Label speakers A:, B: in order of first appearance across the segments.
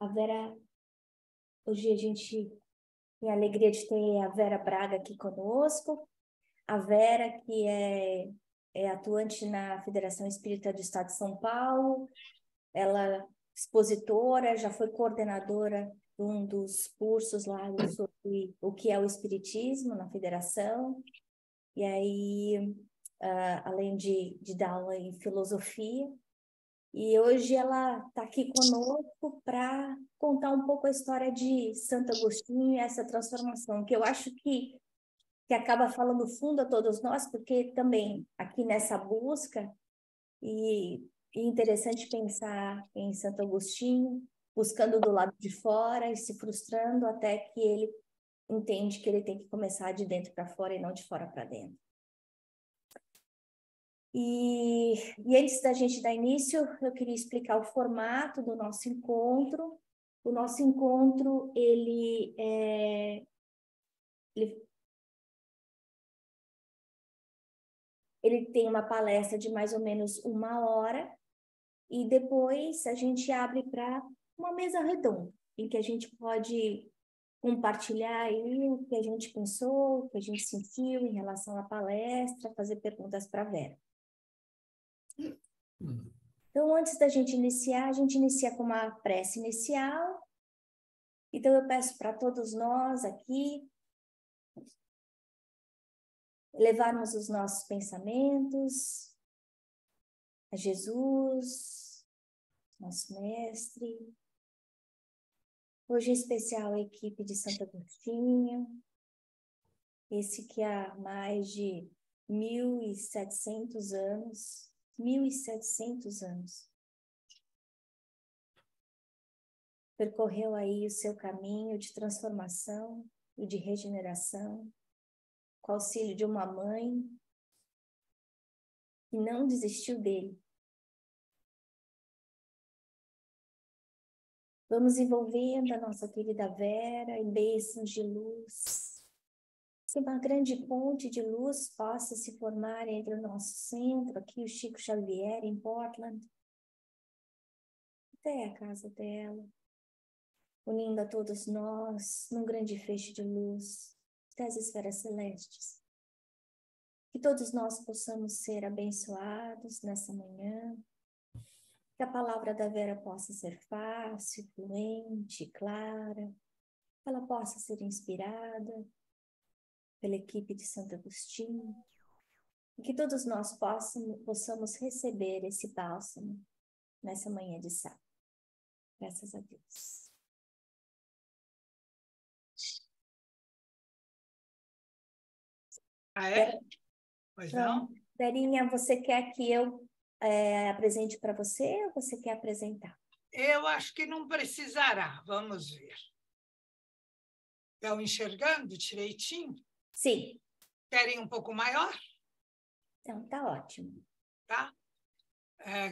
A: A Vera, hoje a gente tem a alegria de ter a Vera Braga aqui conosco. A Vera, que é atuante na Federação Espírita do Estado de São Paulo, ela é expositora, já foi coordenadora de um dos cursos lá sobre o que é o Espiritismo na Federação, e aí, além de dar aula em filosofia, e hoje ela está aqui conosco para contar um pouco a história de Santo Agostinho e essa transformação, que eu acho que acaba falando fundo a todos nós, porque também aqui nessa busca, e interessante pensar em Santo Agostinho, buscando do lado de fora e se frustrando até que ele entende que ele tem que começar de dentro para fora e não de fora para dentro. E antes da gente dar início, eu queria explicar o formato do nosso encontro. O nosso encontro, ele tem uma palestra de mais ou menos 1 hora, e depois a gente abre para uma mesa redonda, em que a gente pode compartilhar aí o que a gente pensou, o que a gente sentiu em relação à palestra, fazer perguntas para a Vera. Então, antes da gente iniciar, a gente inicia com uma prece inicial. Então, eu peço para todos nós aqui levarmos os nossos pensamentos a Jesus, nosso mestre. Hoje, em especial, a equipe de Santo Agostinho, esse que há mais de 1.700 anos, percorreu aí o seu caminho de transformação e de regeneração, com o auxílio de uma mãe que não desistiu dele. Vamos envolvendo a nossa querida Vera em bênçãos de luz. Que uma grande ponte de luz possa se formar entre o nosso centro, aqui o Chico Xavier, em Portland, até a casa dela, unindo a todos nós num grande feixe de luz das esferas celestes. Que todos nós possamos ser abençoados nessa manhã, que a palavra da Vera possa ser fácil, fluente, clara, que ela possa ser inspirada pela equipe de Santo Agostinho, e que todos nós possamos receber esse bálsamo nessa manhã de sábado. Graças a Deus.
B: Ah, é? Pois não?
A: Verinha, você quer que eu apresente para você ou você quer apresentar?
B: Eu acho que não precisará. Vamos ver. Estão enxergando direitinho?
A: Sim.
B: Querem um pouco maior?
A: Então, tá ótimo.
B: Tá?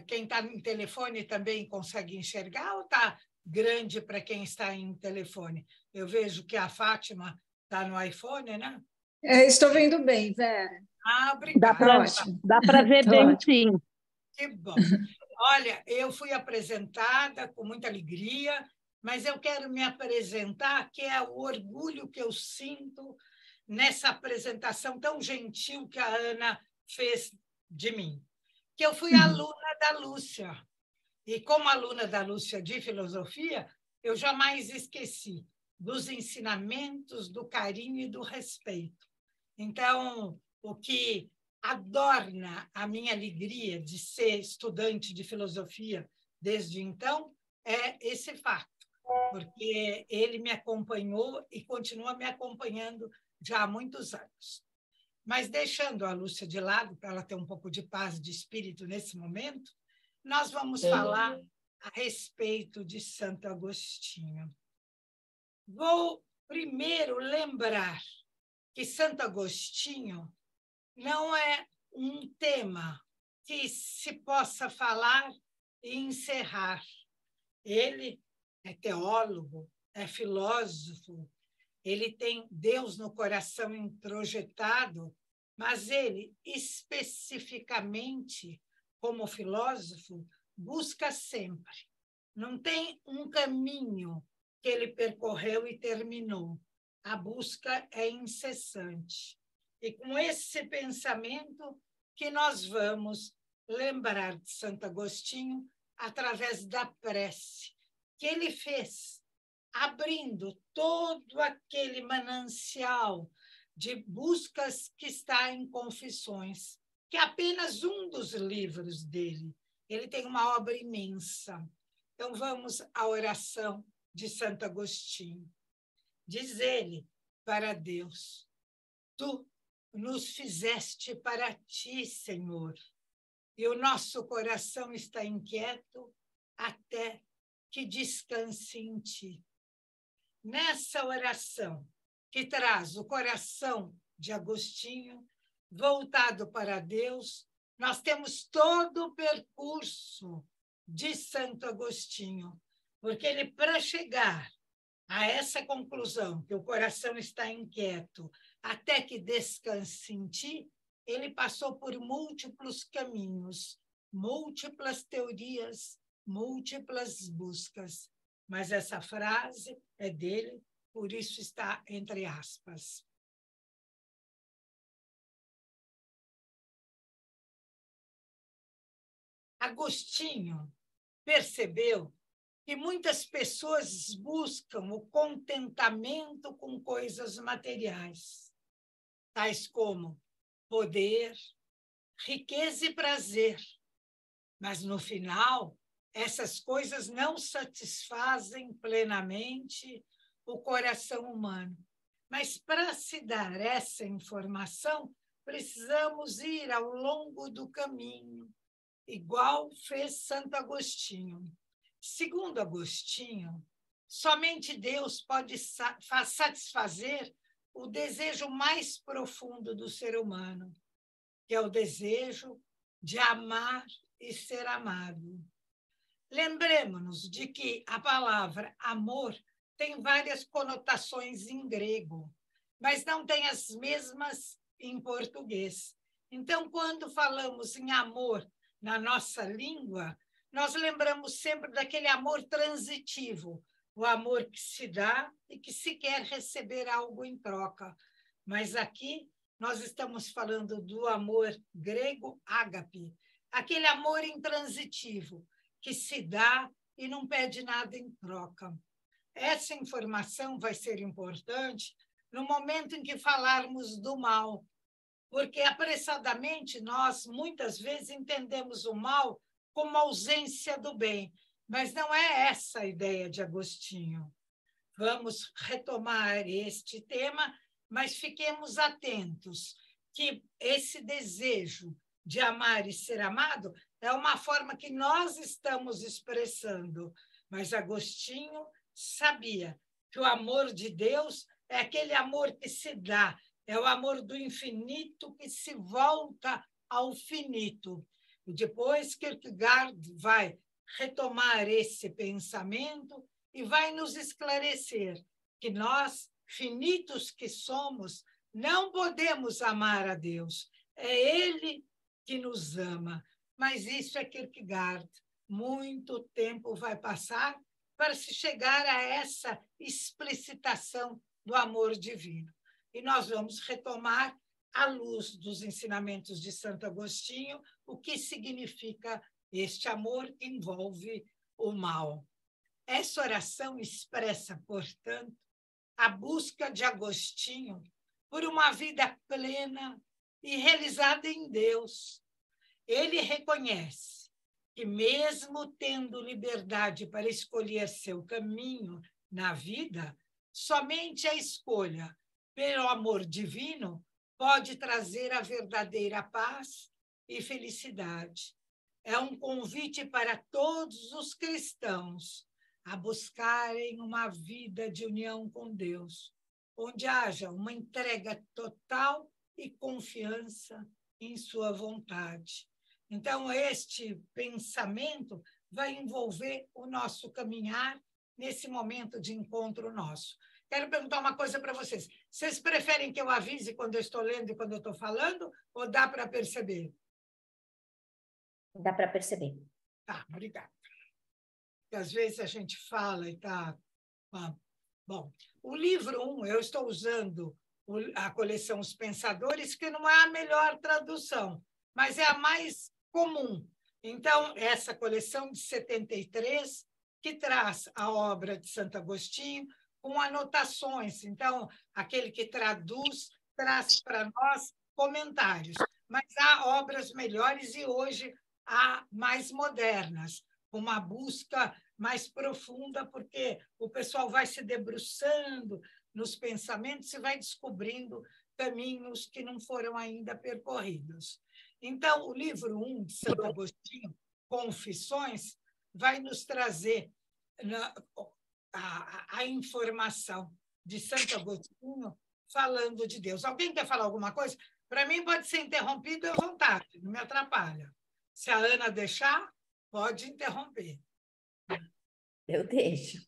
B: Quem está em telefone também consegue enxergar ou está grande para quem está em telefone? Eu vejo que a Fátima está no iPhone, né?
C: Estou vendo bem, Vera.
B: Obrigada.
D: Dá para ver
C: Tá
D: bem,
C: ótimo.
D: sim.
B: Que bom. Olha, eu fui apresentada com muita alegria, mas eu quero me apresentar, que é o orgulho que eu sinto nessa apresentação tão gentil que a Ana fez de mim. Que eu fui aluna da Lúcia. E como aluna da Lúcia de filosofia, eu jamais esqueci dos ensinamentos, do carinho e do respeito. Então, o que adorna a minha alegria de ser estudante de filosofia desde então é esse fato, porque ele me acompanhou e continua me acompanhando já há muitos anos. Mas deixando a Lúcia de lado, para ela ter um pouco de paz de espírito nesse momento, nós vamos falar a respeito de Santo Agostinho. Vou primeiro lembrar que Santo Agostinho não é um tema que se possa falar e encerrar. Ele é teólogo, é filósofo, ele tem Deus no coração introjetado, mas ele, especificamente, como filósofo, busca sempre Não tem um caminho que ele percorreu e terminou. A busca é incessante. E com esse pensamento que nós vamos lembrar de Santo Agostinho através da prece que ele fez, abrindo todo aquele manancial de buscas que está em Confissões, que é apenas um dos livros dele. Ele tem uma obra imensa. Então, vamos à oração de Santo Agostinho. Diz ele para Deus: Tu nos fizeste para ti, Senhor, e o nosso coração está inquieto até que descanse em ti. Nessa oração, que traz o coração de Agostinho voltado para Deus, nós temos todo o percurso de Santo Agostinho, porque ele, para chegar a essa conclusão, que o coração está inquieto até que descanse em ti, ele passou por múltiplos caminhos, múltiplas teorias, múltiplas buscas. Mas essa frase é dele, por isso está entre aspas. Agostinho percebeu que muitas pessoas buscam o contentamento com coisas materiais, tais como poder, riqueza e prazer. Mas, no final, essas coisas não satisfazem plenamente o coração humano. Mas, para se dar essa informação, precisamos ir ao longo do caminho, igual fez Santo Agostinho. Segundo Agostinho, somente Deus pode satisfazer o desejo mais profundo do ser humano, que é o desejo de amar e ser amado. Lembremos-nos de que a palavra amor tem várias conotações em grego, mas não tem as mesmas em português. Então, quando falamos em amor na nossa língua, nós lembramos sempre daquele amor transitivo, o amor que se dá e que se quer receber algo em troca. Mas aqui nós estamos falando do amor grego ágape, aquele amor intransitivo, que se dá e não pede nada em troca. Essa informação vai ser importante no momento em que falarmos do mal, porque apressadamente nós, muitas vezes, entendemos o mal como ausência do bem, mas não é essa a ideia de Agostinho. Vamos retomar este tema, mas fiquemos atentos que esse desejo de amar e ser amado é uma forma que nós estamos expressando, mas Agostinho sabia que o amor de Deus é aquele amor que se dá, é o amor do infinito que se volta ao finito. E depois Kierkegaard vai retomar esse pensamento e vai nos esclarecer que nós, finitos que somos, não podemos amar a Deus. É Ele que nos ama. Mas isso é Kierkegaard. Muito tempo vai passar para se chegar a essa explicitação do amor divino. E nós vamos retomar, à luz dos ensinamentos de Santo Agostinho, o que significa este amor que envolve o mal. Essa oração expressa, portanto, a busca de Agostinho por uma vida plena e realizada em Deus. Ele reconhece que, mesmo tendo liberdade para escolher seu caminho na vida, somente a escolha pelo amor divino pode trazer a verdadeira paz e felicidade. É um convite para todos os cristãos a buscarem uma vida de união com Deus, onde haja uma entrega total e confiança em sua vontade. Então, este pensamento vai envolver o nosso caminhar nesse momento de encontro nosso. Quero perguntar uma coisa para vocês. Vocês preferem que eu avise quando eu estou lendo e quando eu estou falando, ou dá para perceber?
A: Dá para perceber.
B: Tá, obrigada. que às vezes a gente fala e está... Bom, o livro 1, eu estou usando a coleção Os Pensadores, que não é a melhor tradução, mas é a mais comum. Então, essa coleção de 73, que traz a obra de Santo Agostinho com anotações. Então, aquele que traduz traz para nós comentários. Mas há obras melhores e hoje há mais modernas, com uma busca mais profunda, porque o pessoal vai se debruçando nos pensamentos e vai descobrindo caminhos que não foram ainda percorridos. Então, o livro 1 de Santo Agostinho, Confissões, vai nos trazer a informação de Santo Agostinho falando de Deus. Alguém quer falar alguma coisa? Para mim, pode ser interrompido à vontade, não me atrapalha. Se a Ana deixar, pode interromper.
A: Eu deixo.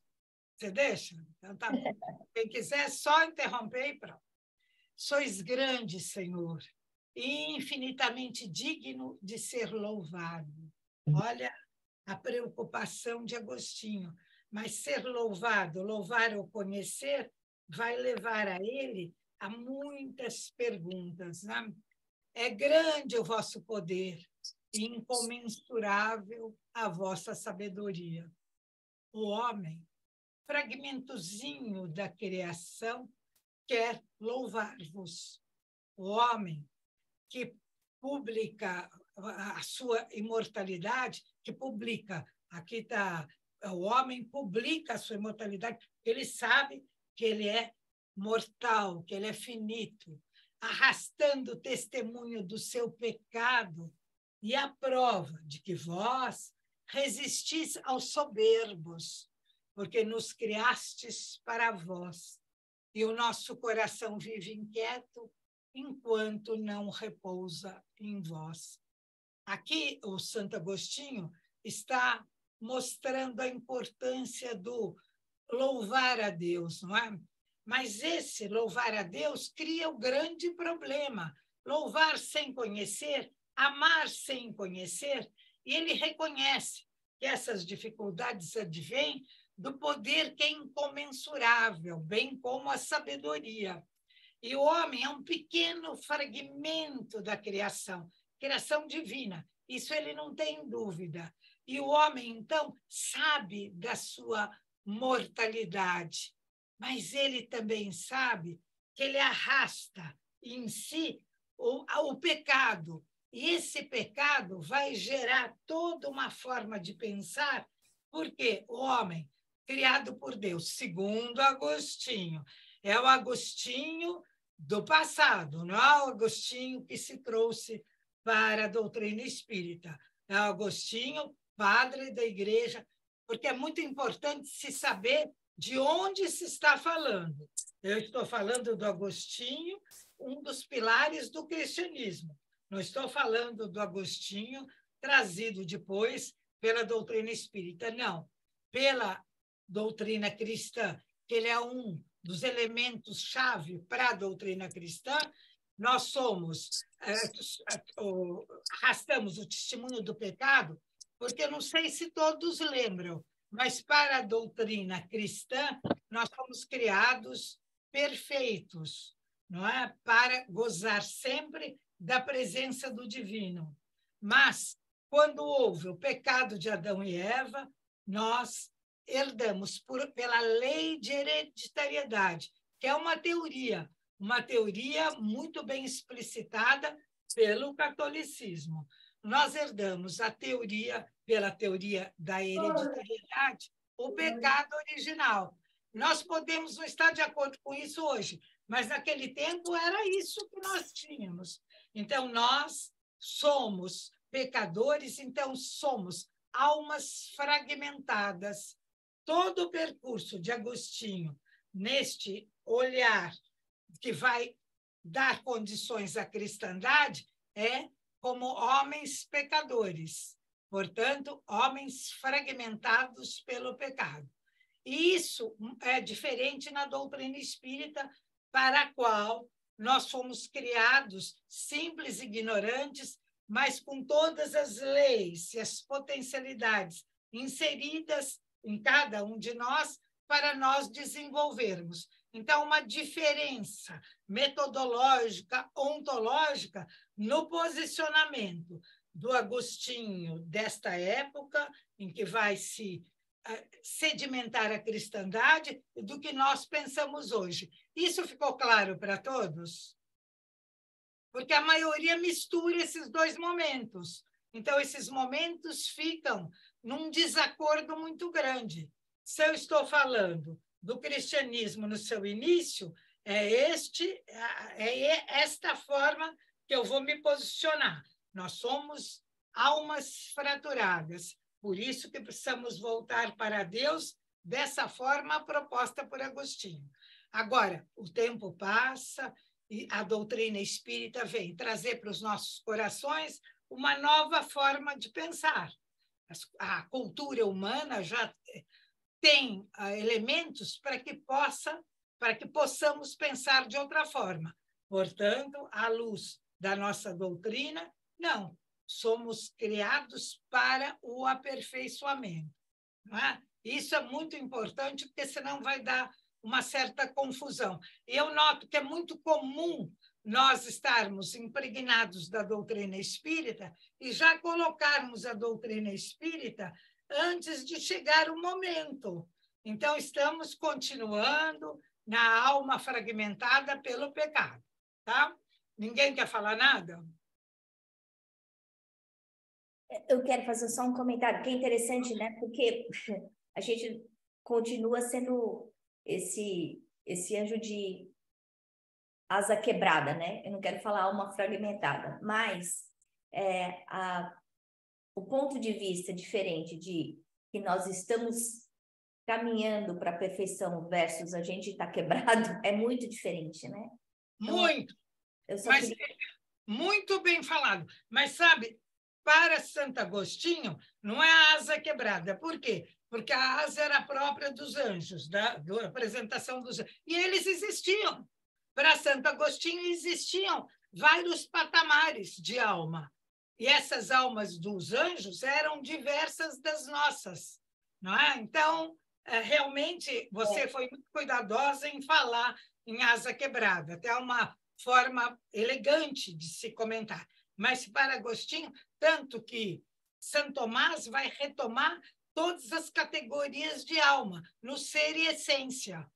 B: Você deixa? Então, tá bom. Quem quiser, só interromper e pronto. Sois grande, Senhor, e infinitamente digno de ser louvado. Olha a preocupação de Agostinho. Mas ser louvado, louvar ou conhecer, vai levar a ele a muitas perguntas. Né? É grande o vosso poder e incomensurável a vossa sabedoria. O homem, fragmentozinho da criação, quer louvar-vos. O homem que publica a sua imortalidade, que publica, aqui está, o homem publica a sua imortalidade, ele sabe que ele é mortal, que ele é finito, arrastando o testemunho do seu pecado e a prova de que vós resistis aos soberbos, porque nos criastes para vós, e o nosso coração vive inquieto enquanto não repousa em vós. Aqui, o Santo Agostinho está mostrando a importância do louvar a Deus, não é? Mas esse louvar a Deus cria o grande problema. Louvar sem conhecer, amar sem conhecer, e ele reconhece que essas dificuldades advêm do poder que é incomensurável, bem como a sabedoria. E o homem é um pequeno fragmento da criação divina. Isso ele não tem dúvida. E o homem, então, sabe da sua mortalidade, mas ele também sabe que ele arrasta em si o pecado. E esse pecado vai gerar toda uma forma de pensar, porque o homem, criado por Deus, segundo Agostinho, é o Agostinho do passado, não é o Agostinho que se trouxe para a doutrina espírita. É o Agostinho, padre da igreja, porque é muito importante se saber de onde se está falando. Eu estou falando do Agostinho, um dos pilares do cristianismo. Não estou falando do Agostinho trazido depois pela doutrina espírita, não. Pela doutrina cristã, que ele é um dos elementos-chave para a doutrina cristã, nós arrastamos o testemunho do pecado, porque eu não sei se todos lembram, mas para a doutrina cristã, nós fomos criados perfeitos, não é? Para gozar sempre da presença do divino. Mas, quando houve o pecado de Adão e Eva, nós herdamos pela lei de hereditariedade, que é uma teoria muito bem explicitada pelo catolicismo. Nós herdamos a teoria, pela teoria da hereditariedade, o pecado original. Nós podemos não estar de acordo com isso hoje, mas naquele tempo era isso que nós tínhamos. Então, nós somos pecadores, então somos almas fragmentadas. Todo o percurso de Agostinho, neste olhar que vai dar condições à cristandade, é como homens pecadores, portanto, homens fragmentados pelo pecado. E isso é diferente na doutrina espírita, para a qual nós fomos criados simples e ignorantes, mas com todas as leis e as potencialidades inseridas em cada um de nós para nós desenvolvermos. Então, uma diferença metodológica, ontológica, no posicionamento do Agostinho desta época, em que vai se sedimentar a cristandade, do que nós pensamos hoje. Isso ficou claro para todos? Porque a maioria mistura esses dois momentos. Então, esses momentos ficam num desacordo muito grande. Se eu estou falando do cristianismo no seu início, é esta forma que eu vou me posicionar. Nós somos almas fraturadas, por isso que precisamos voltar para Deus dessa forma proposta por Agostinho. Agora, o tempo passa e a doutrina espírita vem trazer para os nossos corações uma nova forma de pensar. A cultura humana já tem elementos para que possamos pensar de outra forma. Portanto, à luz da nossa doutrina, não, somos criados para o aperfeiçoamento. Não é? Isso é muito importante, porque senão vai dar uma certa confusão. E eu noto que é muito comum nós estarmos impregnados da doutrina espírita e já colocarmos a doutrina espírita antes de chegar o momento. Então, estamos continuando na alma fragmentada pelo pecado. Tá? Ninguém quer falar nada?
A: Eu quero fazer só um comentário, que é interessante, né? Porque a gente continua sendo esse anjo de asa quebrada, né? Eu não quero falar alma fragmentada, mas o ponto de vista diferente de que nós estamos caminhando para a perfeição versus a gente está quebrado é muito diferente, né? Então,
B: muito! Muito bem falado. Mas, sabe, para Santo Agostinho, não é a asa quebrada. Por quê? Porque a asa era própria dos anjos, da apresentação dos anjos. E eles existiam. Para Santo Agostinho, existiam vários patamares de alma. E essas almas dos anjos eram diversas das nossas. Não é? Então, realmente, você foi muito cuidadosa em falar em asa quebrada. Até uma forma elegante de se comentar. Mas para Agostinho, tanto que São Tomás vai retomar todas as categorias de alma, no ser e essência.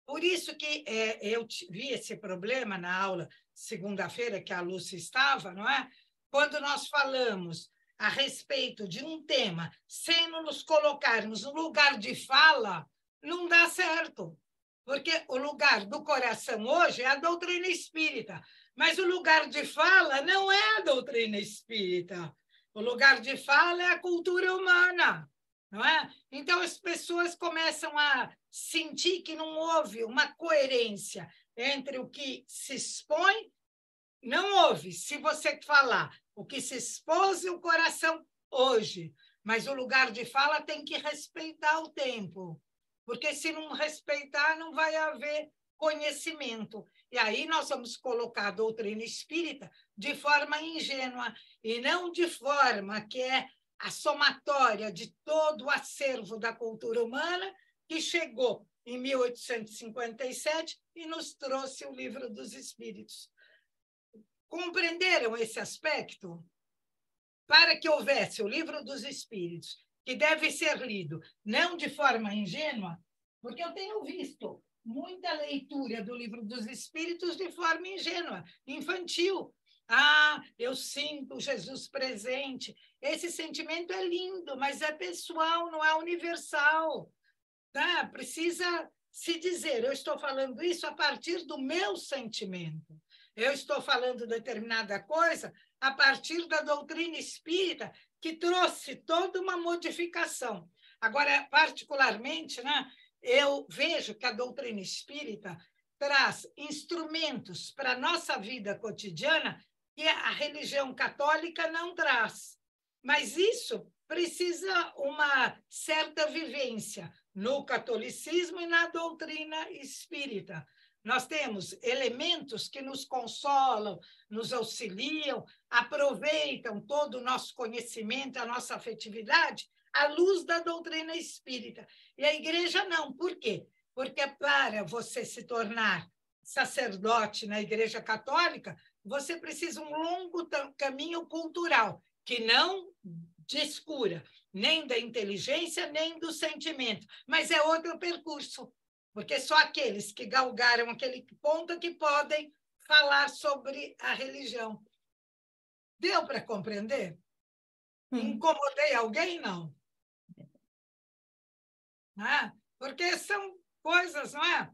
B: Por isso que eu vi esse problema na aula segunda-feira, que a Lúcia estava, não é? Quando nós falamos a respeito de um tema, sem nos colocarmos no lugar de fala, não dá certo. Porque o lugar do coração hoje é a doutrina espírita, mas o lugar de fala não é a doutrina espírita. O lugar de fala é a cultura humana, não é? Então, as pessoas começam a sentir que não houve uma coerência entre o que se expõe. Não houve, se você falar o que se expôs e o coração hoje, mas o lugar de fala tem que respeitar o tempo. Porque, se não respeitar, não vai haver conhecimento. E aí nós vamos colocar a doutrina espírita de forma ingênua, e não de forma que é a somatória de todo o acervo da cultura humana que chegou em 1857 e nos trouxe o Livro dos Espíritos. Compreenderam esse aspecto? Para que houvesse o Livro dos Espíritos, que deve ser lido não de forma ingênua, porque eu tenho visto muita leitura do Livro dos Espíritos de forma ingênua, infantil. Ah, eu sinto Jesus presente. Esse sentimento é lindo, mas é pessoal, não é universal. Tá? Precisa se dizer, eu estou falando isso a partir do meu sentimento. Eu estou falando determinada coisa a partir da doutrina espírita, que trouxe toda uma modificação. Agora, particularmente, né, eu vejo que a doutrina espírita traz instrumentos para a nossa vida cotidiana que a religião católica não traz. Mas isso precisa uma certa vivência no catolicismo e na doutrina espírita. Nós temos elementos que nos consolam, nos auxiliam, aproveitam todo o nosso conhecimento, a nossa afetividade, à luz da doutrina espírita. E a igreja não. Por quê? Porque para você se tornar sacerdote na Igreja Católica, você precisa um longo caminho cultural, que não descura nem da inteligência, nem do sentimento, mas é outro percurso, porque só aqueles que galgaram aquele ponto que podem falar sobre a religião. Deu para compreender? Incomodei alguém? Não. Porque são coisas, não é?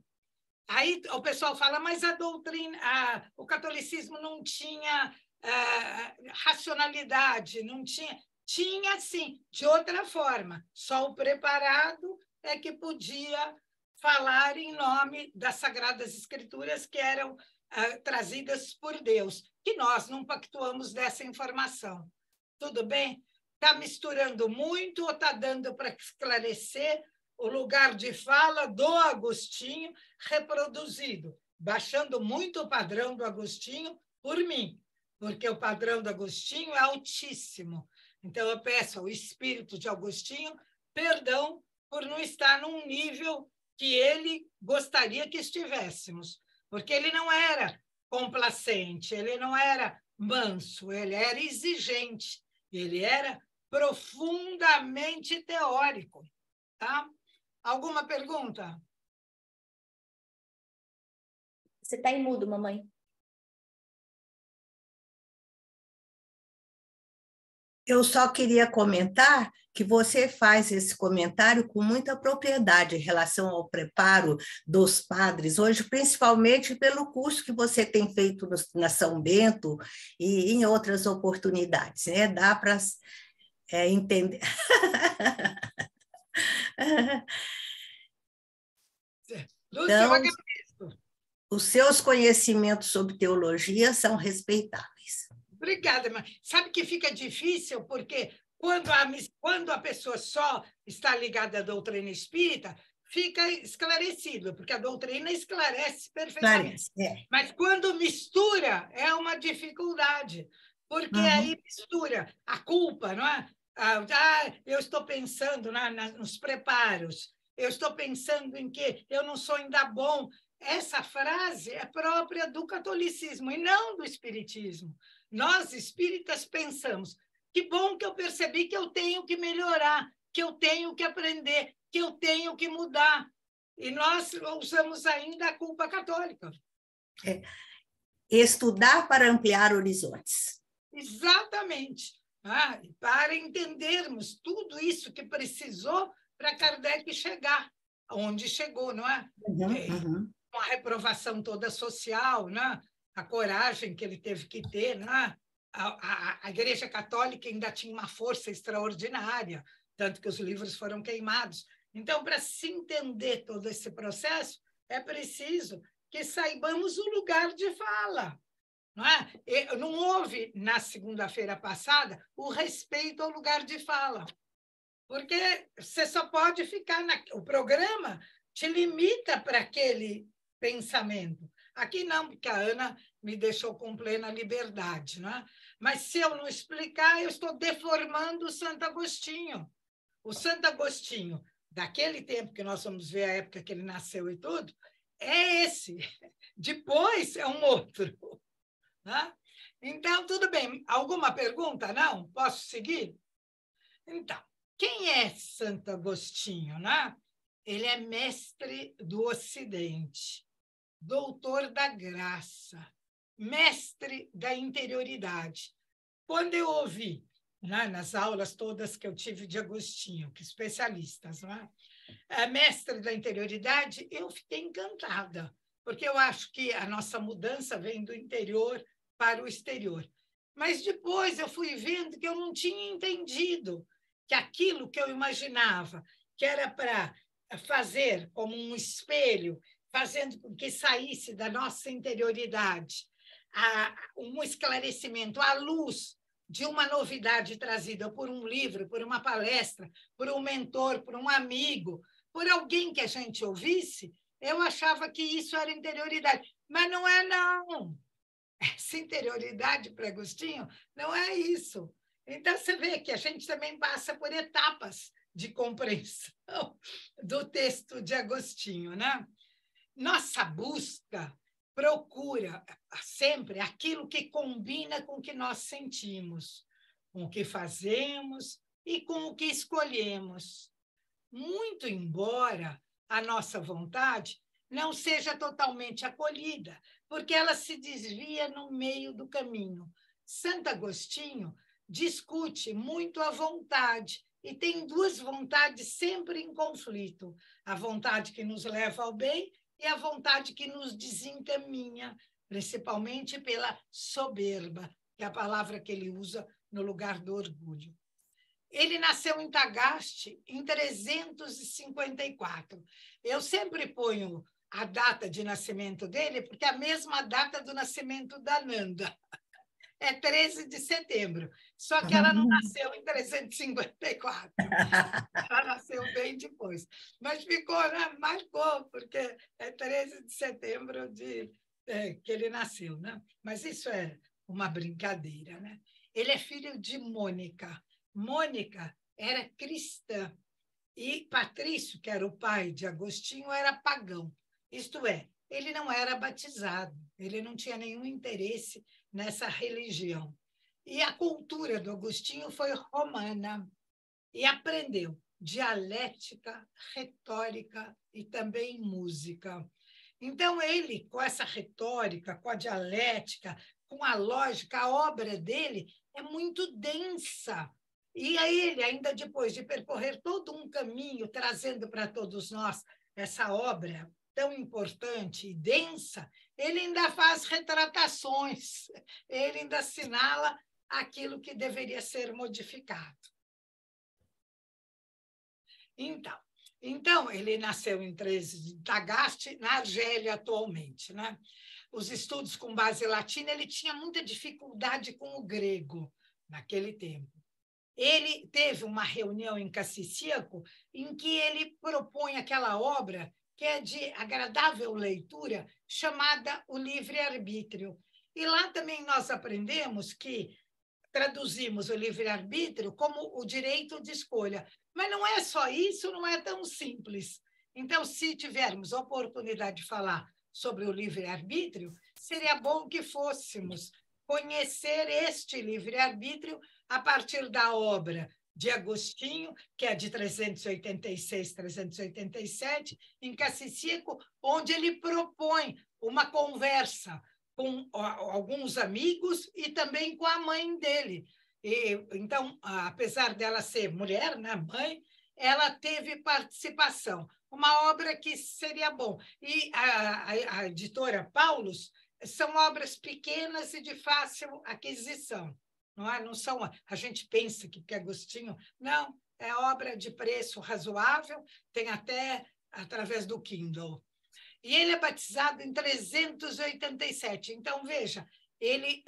B: Aí o pessoal fala, mas a doutrina, o catolicismo não tinha racionalidade, não tinha. Tinha, sim, de outra forma. Só o preparado é que podia falar em nome das Sagradas Escrituras que eram trazidas por Deus, que nós não pactuamos dessa informação. Tudo bem? Está misturando muito ou está dando para esclarecer o lugar de fala do Agostinho reproduzido, baixando muito o padrão do Agostinho por mim, porque o padrão do Agostinho é altíssimo. Então, eu peço ao espírito de Agostinho perdão por não estar num nível que ele gostaria que estivéssemos, porque ele não era complacente, ele não era manso, ele era exigente, ele era profundamente teórico. Tá? Alguma pergunta?
A: Você está em mudo, mamãe.
D: Eu só queria comentar que você faz esse comentário com muita propriedade em relação ao preparo dos padres hoje, principalmente pelo curso que você tem feito na São Bento e em outras oportunidades, né? Dá para entender.
B: Lúcia, eu agradeço.
D: Os seus conhecimentos sobre teologia são respeitáveis.
B: Obrigada, mas sabe que fica difícil, porque quando a pessoa só está ligada à doutrina espírita, fica esclarecido, porque a doutrina esclarece perfeitamente. Mas quando mistura, é uma dificuldade, porque aí mistura a culpa, não é? Eu estou pensando nos preparos, eu estou pensando em que eu não sou ainda bom. Essa frase é própria do catolicismo e não do espiritismo. Nós, espíritas, pensamos, que bom que eu percebi que eu tenho que melhorar, que eu tenho que aprender, que eu tenho que mudar. E nós usamos ainda a culpa católica.
D: Estudar para ampliar horizontes.
B: Exatamente. Para entendermos tudo isso que precisou para Kardec chegar onde chegou, não é? Com a reprovação toda social, né? A coragem que ele teve que ter, né? A Igreja Católica ainda tinha uma força extraordinária, tanto que os livros foram queimados. Então, para se entender todo esse processo, é preciso que saibamos o lugar de fala. Não é? Não houve, na segunda-feira passada, o respeito ao lugar de fala, porque você só pode ficar... O programa te limita para aquele pensamento. Aqui não, porque a Ana me deixou com plena liberdade, não é? Mas se eu não explicar, eu estou deformando o Santo Agostinho. O Santo Agostinho, daquele tempo que nós vamos ver a época que ele nasceu e tudo, é esse. Depois é um outro. Né? Então, tudo bem. Alguma pergunta? Não? Posso seguir? Então, quem é Santo Agostinho? Né? Ele é mestre do Ocidente, doutor da graça, mestre da interioridade. Quando eu ouvi, né, nas aulas todas que eu tive de Agostinho, que especialistas, né, mestre da interioridade, eu fiquei encantada, porque eu acho que a nossa mudança vem do interior para o exterior. Mas depois eu fui vendo que eu não tinha entendido que aquilo que eu imaginava que era para fazer como um espelho, fazendo com que saísse da nossa interioridade um esclarecimento à luz de uma novidade trazida por um livro, por uma palestra, por um mentor, por um amigo, por alguém que a gente ouvisse, eu achava que isso era interioridade. Mas não é, não. Essa interioridade para Agostinho não é isso. Então, você vê que a gente também passa por etapas de compreensão do texto de Agostinho, né? Nossa busca procura sempre aquilo que combina com o que nós sentimos, com o que fazemos e com o que escolhemos. Muito embora a nossa vontade não seja totalmente acolhida, porque ela se desvia no meio do caminho. Santo Agostinho discute muito a vontade e tem duas vontades sempre em conflito: a vontade que nos leva ao bem e a vontade que nos desencaminha, principalmente pela soberba, que é a palavra que ele usa no lugar do orgulho. Ele nasceu em Tagaste em 354. Eu sempre ponho a data de nascimento dele, porque é a mesma data do nascimento da Nanda. É 13 de setembro. Só que ela não nasceu em 354. Ela nasceu bem depois. Mas ficou, né? Marcou, porque é 13 de setembro que ele nasceu, né? Mas isso é uma brincadeira, né? Ele é filho de Mônica. Mônica era cristã e Patrício, que era o pai de Agostinho, era pagão. Isto é, ele não era batizado, ele não tinha nenhum interesse nessa religião. E a cultura do Agostinho foi romana e aprendeu dialética, retórica e também música. Então, ele, com essa retórica, com a dialética, com a lógica, a obra dele é muito densa. E a ele, ainda depois de percorrer todo um caminho, trazendo para todos nós essa obra tão importante e densa, ele ainda faz retratações, ele ainda assinala aquilo que deveria ser modificado. Então, ele nasceu em 13 de Tagaste, na Argélia, atualmente, né? Os estudos com base latina, ele tinha muita dificuldade com o grego naquele tempo. Ele teve uma reunião em Cassicíaco em que ele propõe aquela obra que é de agradável leitura, chamada O Livre-Arbítrio. E lá também nós aprendemos que traduzimos o livre-arbítrio como o direito de escolha. Mas não é só isso, não é tão simples. Então, se tivermos a oportunidade de falar sobre o livre-arbítrio, seria bom que fôssemos conhecer este livre-arbítrio a partir da obra de Agostinho, que é de 386, 387, em Cassicíaco, onde ele propõe uma conversa com alguns amigos e também com a mãe dele. Então, apesar dela ser mulher, né, mãe, ela teve participação. Uma obra que seria bom. E a editora Paulus são obras pequenas e de fácil aquisição. Não é? Não são, a gente pensa que Agostinho... Não, é obra de preço razoável, tem até através do Kindle. E ele é batizado em 387. Então, veja, ele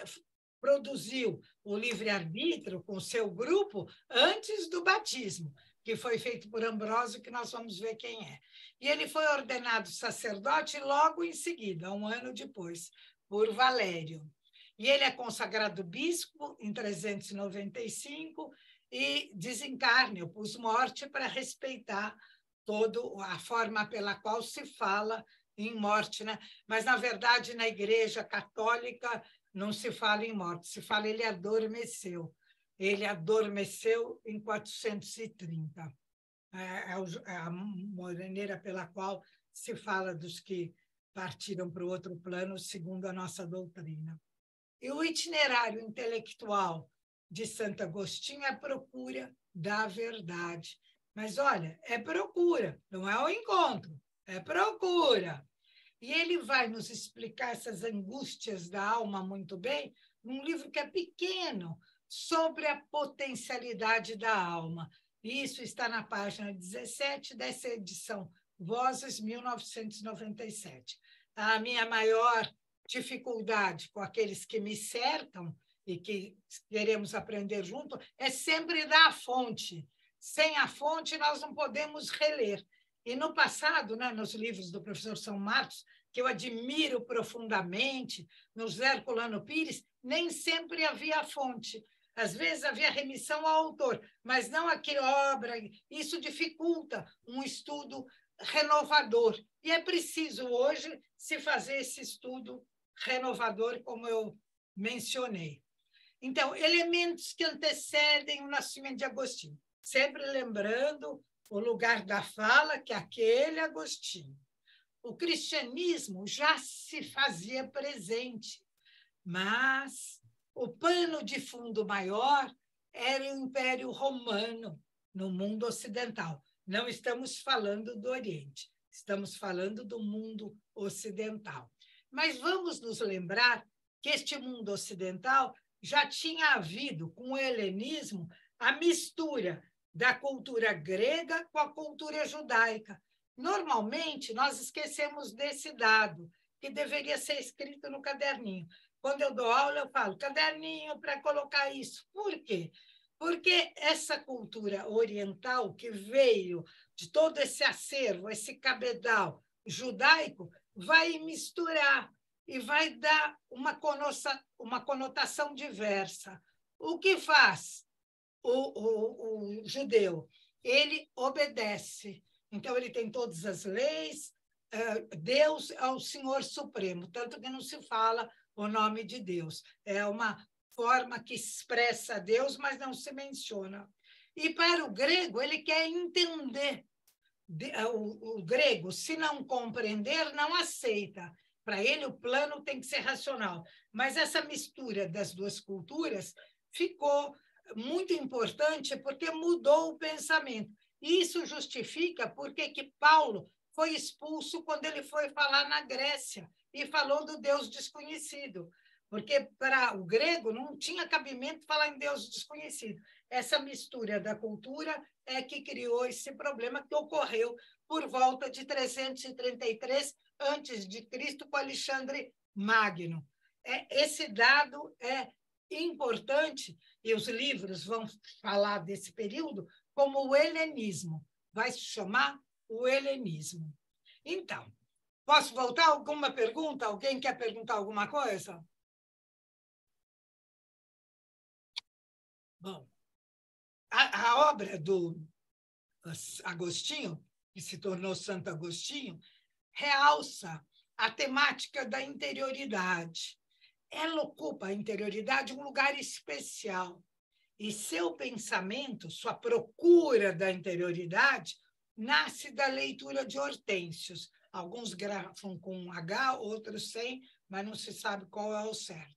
B: produziu o livre-arbítrio com o seu grupo antes do batismo, que foi feito por Ambrósio, que nós vamos ver quem é. E ele foi ordenado sacerdote logo em seguida, um ano depois, por Valério. E ele é consagrado bispo em 395 e desencarne, pus morte para respeitar toda a forma pela qual se fala em morte, né? Mas, na verdade, na Igreja Católica não se fala em morte, se fala ele adormeceu. Ele adormeceu em 430. É a maneira pela qual se fala dos que partiram para o outro plano, segundo a nossa doutrina. E o itinerário intelectual de Santo Agostinho é procura da verdade. Mas, olha, é procura, não é o encontro, é procura. E ele vai nos explicar essas angústias da alma muito bem num livro que é pequeno, sobre a potencialidade da alma. Isso está na página 17 dessa edição, Vozes, 1997. A minha maior dificuldade com aqueles que me cercam e que queremos aprender junto é sempre dar a fonte. Sem a fonte, nós não podemos reler. E no passado, né, nos livros do professor São Marcos, que eu admiro profundamente, no Zé Herculano Pires, nem sempre havia fonte. Às vezes havia remissão ao autor, mas não a que obra. Isso dificulta um estudo renovador. E é preciso hoje se fazer esse estudo renovador, como eu mencionei. Então, elementos que antecedem o nascimento de Agostinho. Sempre lembrando o lugar da fala, que é aquele Agostinho. O cristianismo já se fazia presente, mas o pano de fundo maior era o Império Romano no mundo ocidental. Não estamos falando do Oriente, estamos falando do mundo ocidental. Mas vamos nos lembrar que este mundo ocidental já tinha havido, com o helenismo, a mistura da cultura grega com a cultura judaica. Normalmente, nós esquecemos desse dado, que deveria ser escrito no caderninho. Quando eu dou aula, eu falo, caderninho para colocar isso. Por quê? Porque essa cultura oriental que veio de todo esse acervo, esse cabedal judaico, vai misturar e vai dar uma conotação diversa. O que faz o judeu? Ele obedece. Então, ele tem todas as leis, Deus é o Senhor Supremo, tanto que não se fala o nome de Deus. É uma forma que expressa Deus, mas não se menciona. E para o grego, ele quer entender. O grego, se não compreender, não aceita. Para ele, o plano tem que ser racional. Mas essa mistura das duas culturas ficou muito importante porque mudou o pensamento. Isso justifica porque que Paulo foi expulso quando ele foi falar na Grécia e falou do Deus desconhecido, porque para o grego não tinha cabimento falar em Deus desconhecido. Essa mistura da cultura é que criou esse problema que ocorreu por volta de 333 a.C., com Alexandre Magno. Esse dado é importante, e os livros vão falar desse período como o helenismo. Vai se chamar o helenismo. Então, posso voltar? Alguma pergunta? Alguém quer perguntar alguma coisa? Bom, a obra do Agostinho, que se tornou Santo Agostinho, realça a temática da interioridade. Ela ocupa a interioridade um lugar especial. E seu pensamento, sua procura da interioridade, nasce da leitura de Hortênsios. Alguns grafam com H, outros sem, mas não se sabe qual é o certo.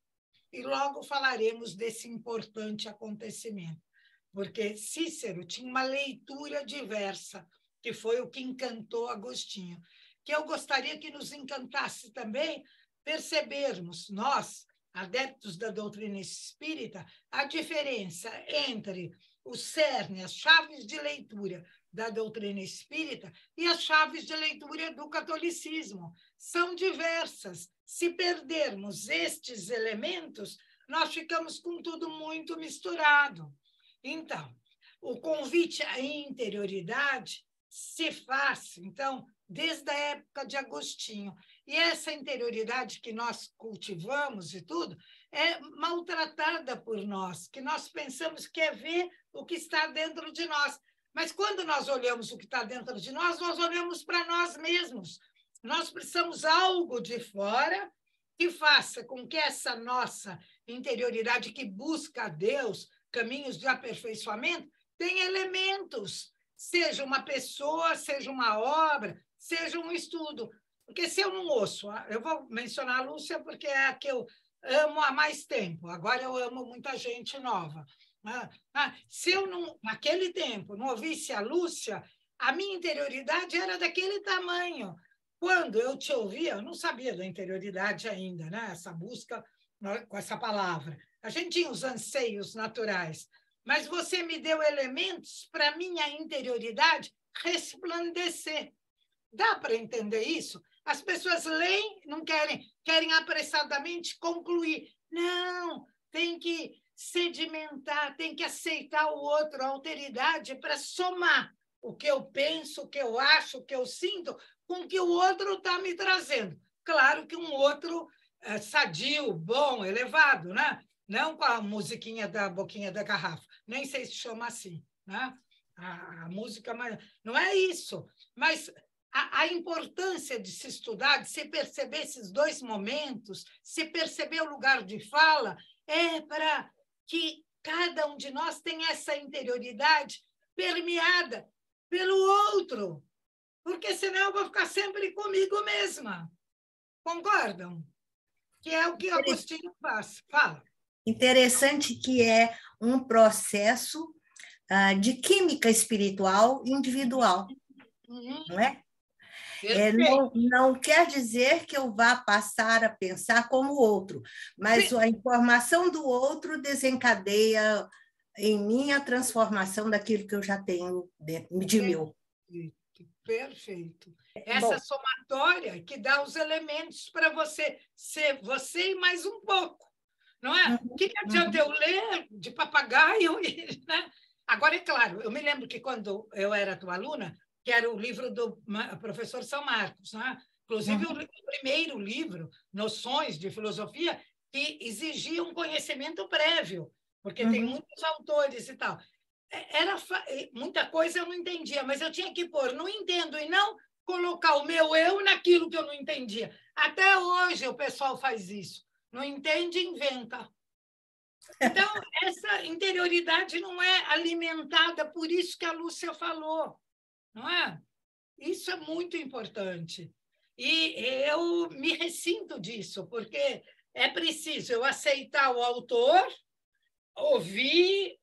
B: E logo falaremos desse importante acontecimento, porque Cícero tinha uma leitura diversa, que foi o que encantou Agostinho, que eu gostaria que nos encantasse também percebermos, nós, adeptos da doutrina espírita, a diferença entre o cerne, as chaves de leitura da doutrina espírita e as chaves de leitura do catolicismo. São diversas. Se perdermos estes elementos, nós ficamos com tudo muito misturado. Então, o convite à interioridade se faz, então, desde a época de Agostinho. E essa interioridade que nós cultivamos e tudo é maltratada por nós, que nós pensamos que é ver o que está dentro de nós. Mas quando nós olhamos o que está dentro de nós, nós olhamos para nós mesmos. Nós precisamos algo de fora que faça com que essa nossa interioridade que busca a Deus, caminhos de aperfeiçoamento, tenha elementos, seja uma pessoa, seja uma obra, seja um estudo. Porque se eu não ouço, eu vou mencionar a Lúcia porque é a que eu amo há mais tempo, agora eu amo muita gente nova. Se eu não, naquele tempo, não ouvisse a Lúcia, a minha interioridade era daquele tamanho. Quando eu te ouvia, eu não sabia da interioridade ainda, né? Essa busca com essa palavra. A gente tinha os anseios naturais, mas você me deu elementos para a minha interioridade resplandecer. Dá para entender isso? As pessoas leem, não querem apressadamente concluir. Não, tem que sedimentar, tem que aceitar o outro, a alteridade, para somar o que eu penso, o que eu acho, o que eu sinto, com o que o outro está me trazendo. Claro que um outro sadio, bom, elevado, né? não com a musiquinha da boquinha da garrafa, nem sei se chama assim, né? A música, mas não é isso, mas a importância de se estudar, de se perceber esses dois momentos, se perceber o lugar de fala, é para que cada um de nós tenha essa interioridade permeada pelo outro, porque senão eu vou ficar sempre comigo mesma. Concordam? Que é o que Agostinho faz. Fala.
D: Interessante que é um processo de química espiritual individual, não é? Não quer dizer que eu vá passar a pensar como o outro, mas Sim. A informação do outro desencadeia em mim a transformação daquilo que eu já tenho de meu.
B: Perfeito. Essa somatória que dá os elementos para você ser você e mais um pouco, não é? O que adianta eu ler de papagaio? Né? Agora, é claro, eu me lembro que quando eu era tua aluna, que era o livro do professor São Marcos, né? Inclusive o primeiro livro, Noções de Filosofia, que exigia um conhecimento prévio, porque tem muitos autores e tal. Muita coisa eu não entendia, mas eu tinha que pôr não entendo e não colocar o meu eu naquilo que eu não entendia. Até hoje o pessoal faz isso. Não entende, inventa. Então, essa interioridade não é alimentada por isso que a Lúcia falou. Não é? Isso é muito importante. E eu me ressinto disso, porque é preciso eu aceitar o autor, ouvir,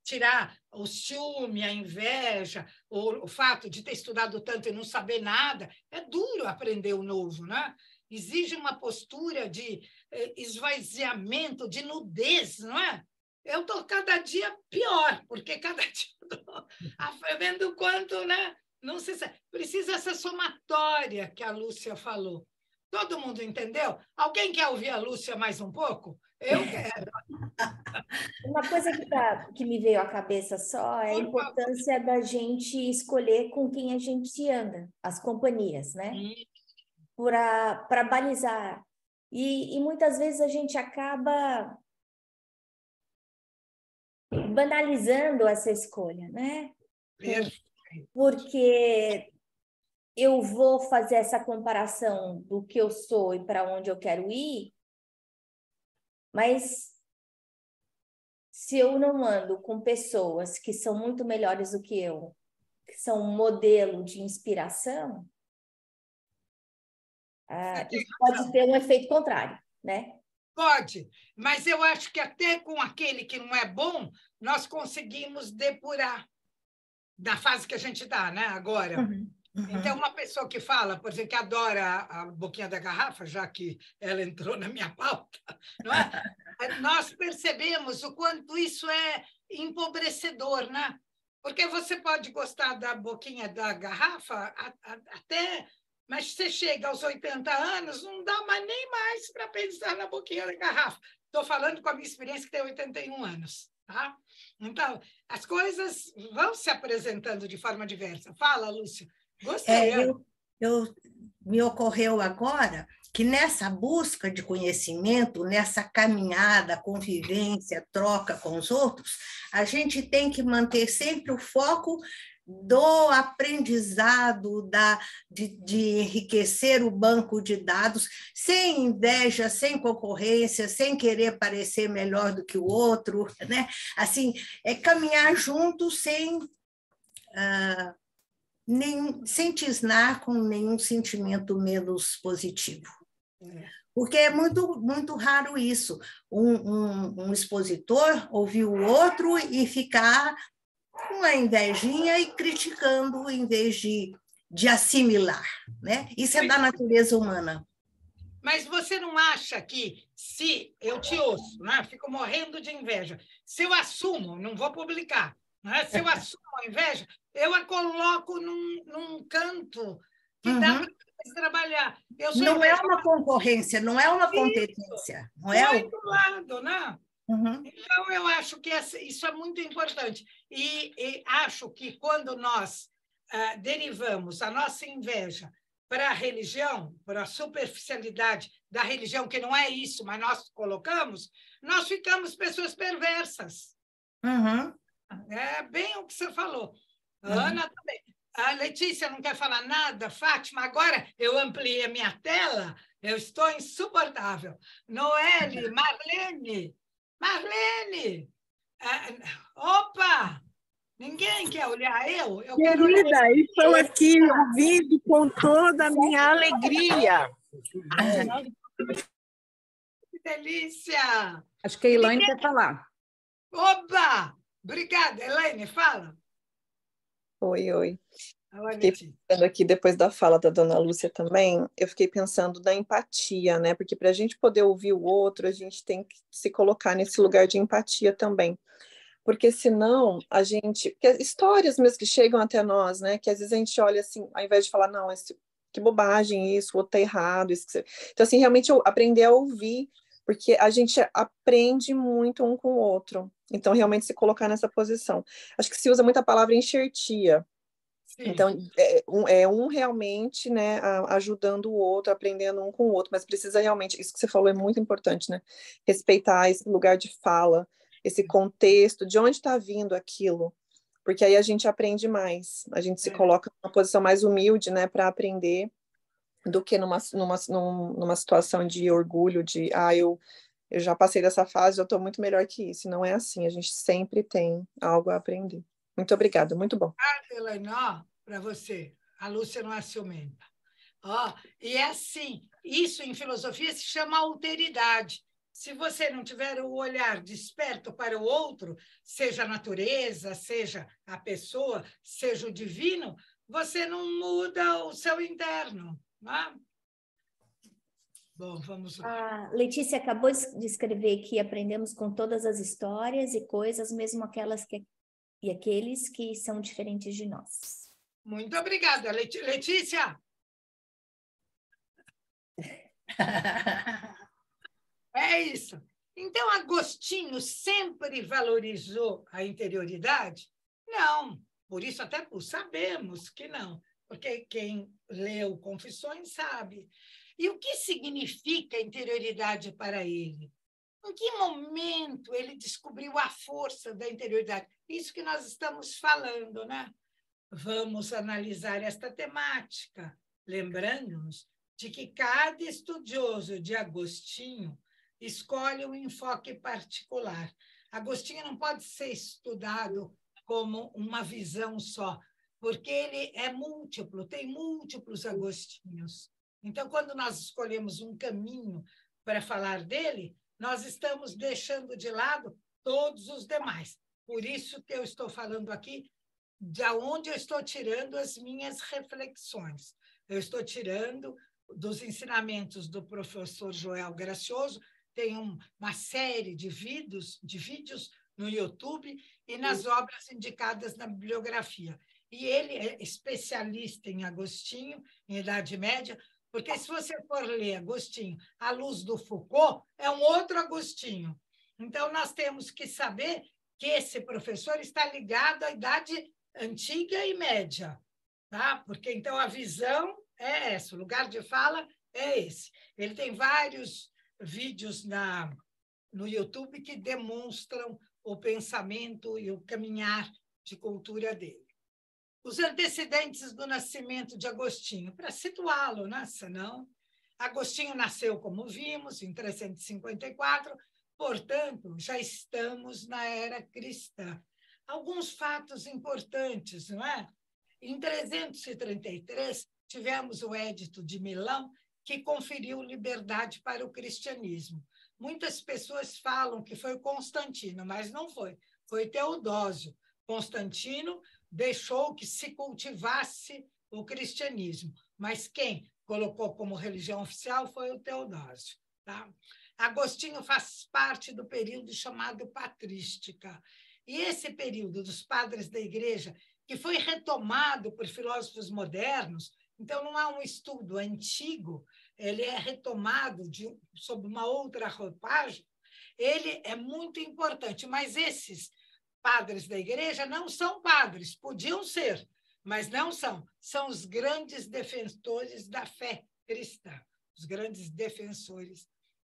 B: tirar o ciúme, a inveja, o fato de ter estudado tanto e não saber nada. É duro aprender o novo, né? Exige uma postura de esvaziamento, de nudez, não é? Eu estou cada dia pior, porque cada dia estou vendo o quanto, né? Não sei se precisa essa somatória que a Lúcia falou. Todo mundo entendeu? Alguém quer ouvir a Lúcia mais um pouco? Eu quero.
A: Uma coisa que me veio à cabeça só é a importância da gente escolher com quem a gente anda, as companhias, né? Para balizar. E muitas vezes a gente acaba banalizando essa escolha, né? Porque eu vou fazer essa comparação do que eu sou e para onde eu quero ir, mas se eu não ando com pessoas que são muito melhores do que eu, que são um modelo de inspiração, isso pode ter um efeito contrário, né?
B: Pode, mas eu acho que até com aquele que não é bom, nós conseguimos depurar da fase que a gente está, né, agora. Então, uma pessoa que fala, por exemplo, que adora a boquinha da garrafa, já que ela entrou na minha pauta, não é? Nós percebemos o quanto isso é empobrecedor, né? Porque você pode gostar da boquinha da garrafa até, mas você chega aos 80 anos, não dá nem mais para pensar na boquinha da garrafa. Estou falando com a minha experiência, que tem 81 anos. Tá? Então, as coisas vão se apresentando de forma diversa. Fala, Lúcia. Gostei.
D: Me ocorreu agora que nessa busca de conhecimento, nessa caminhada, convivência, troca com os outros, a gente tem que manter sempre o foco do aprendizado, de enriquecer o banco de dados, sem inveja, sem concorrência, sem querer parecer melhor do que o outro, né? Assim, é caminhar junto sem tisnar com nenhum sentimento menos positivo. Porque é muito, muito raro isso, um expositor ouvir o outro e ficar com a invejinha e criticando em vez de assimilar, né? Isso é da natureza humana.
B: Mas você não acha que, se eu te ouço, né? Fico morrendo de inveja, se eu assumo, não vou publicar, né? Se eu assumo a inveja, eu a coloco num canto que dá para trabalhar.
D: Não é uma concorrência, não é uma competência. Não é
B: do lado, né? Então, eu acho que isso é muito importante. E acho que quando nós derivamos a nossa inveja para a religião, para a superficialidade da religião, que não é isso, mas nós colocamos, nós ficamos pessoas perversas.
D: Uhum.
B: É bem o que você falou. Ana também. A Letícia não quer falar nada, Fátima, agora eu ampliei a minha tela, eu estou insuportável. Noelle, Marlene! Opa! Ninguém quer olhar eu? Eu quero olhar.
E: Querida, estou aqui ouvindo com toda a minha alegria.
B: Que delícia!
C: Acho que a Elaine quer falar.
B: Opa! Obrigada, Elaine, fala.
F: Oi.
B: Olha,
F: Fiquei pensando aqui, depois da fala da dona Lúcia também, eu fiquei pensando da empatia, né? Porque para a gente poder ouvir o outro, a gente tem que se colocar nesse lugar de empatia também. Porque senão a gente... Porque histórias mesmo que chegam até nós, né? Que às vezes a gente olha assim, ao invés de falar, não, que bobagem isso, o outro tá errado. Então, assim, realmente aprender a ouvir, porque a gente aprende muito um com o outro. Então, realmente se colocar nessa posição. Acho que se usa muito a palavra enxertia.
B: sim.
F: Então, um realmente, né, ajudando o outro, aprendendo um com o outro, mas precisa realmente, isso que você falou é muito importante, né, respeitar esse lugar de fala, esse contexto, de onde está vindo aquilo, porque aí a gente aprende mais, a gente se coloca numa posição mais humilde, né, para aprender, do que numa situação de orgulho, de, eu já passei dessa fase, eu estou muito melhor que isso, não é assim, a gente sempre tem algo a aprender. Muito obrigada, muito bom.
B: Elaine, para você, a Lúcia não é ciumenta. E é assim, isso em filosofia se chama alteridade. Se você não tiver o olhar desperto para o outro, seja a natureza, seja a pessoa, seja o divino, você não muda o seu interno. Né? Bom, vamos lá.
A: A Letícia acabou de escrever que aprendemos com todas as histórias e coisas, mesmo aquelas e aqueles que são diferentes de nós.
B: Muito obrigada, Letícia. É isso. Então, Agostinho sempre valorizou a interioridade? Não. Por isso, até sabemos que não, porque quem leu Confissões sabe. E o que significa interioridade para ele? Em que momento ele descobriu a força da interioridade? Isso que nós estamos falando, né? Vamos analisar esta temática, lembrando-nos de que cada estudioso de Agostinho escolhe um enfoque particular. Agostinho não pode ser estudado como uma visão só, porque ele é múltiplo, tem múltiplos Agostinhos. Então, quando nós escolhemos um caminho para falar dele, nós estamos deixando de lado todos os demais. Por isso que eu estou falando aqui de onde eu estou tirando as minhas reflexões. Eu estou tirando dos ensinamentos do professor Joel Gracioso, tem uma série de vídeos no YouTube e nas obras indicadas na bibliografia. E ele é especialista em Agostinho, em Idade Média, porque se você for ler Agostinho à luz do Foucault, é um outro Agostinho. Então, nós temos que saber que esse professor está ligado à Idade Antiga e Média, tá? Porque, então, a visão é essa, o lugar de fala é esse. Ele tem vários vídeos no YouTube que demonstram o pensamento e o caminhar de cultura dele. Os antecedentes do nascimento de Agostinho, para situá-lo, né? Senão, Agostinho nasceu, como vimos, em 354, portanto, já estamos na era cristã. Alguns fatos importantes, não é? Em 333, tivemos o Édito de Milão, que conferiu liberdade para o cristianismo. Muitas pessoas falam que foi Constantino, mas não foi. Foi Teodósio. Constantino deixou que se cultivasse o cristianismo, mas quem colocou como religião oficial foi o Teodósio. Tá? Agostinho faz parte do período chamado patrística. E esse período dos padres da Igreja, que foi retomado por filósofos modernos, então não há um estudo antigo, ele é retomado sob uma outra roupagem, ele é muito importante, mas esses padres da Igreja não são padres, podiam ser, mas não são. São os grandes defensores da fé cristã, os grandes defensores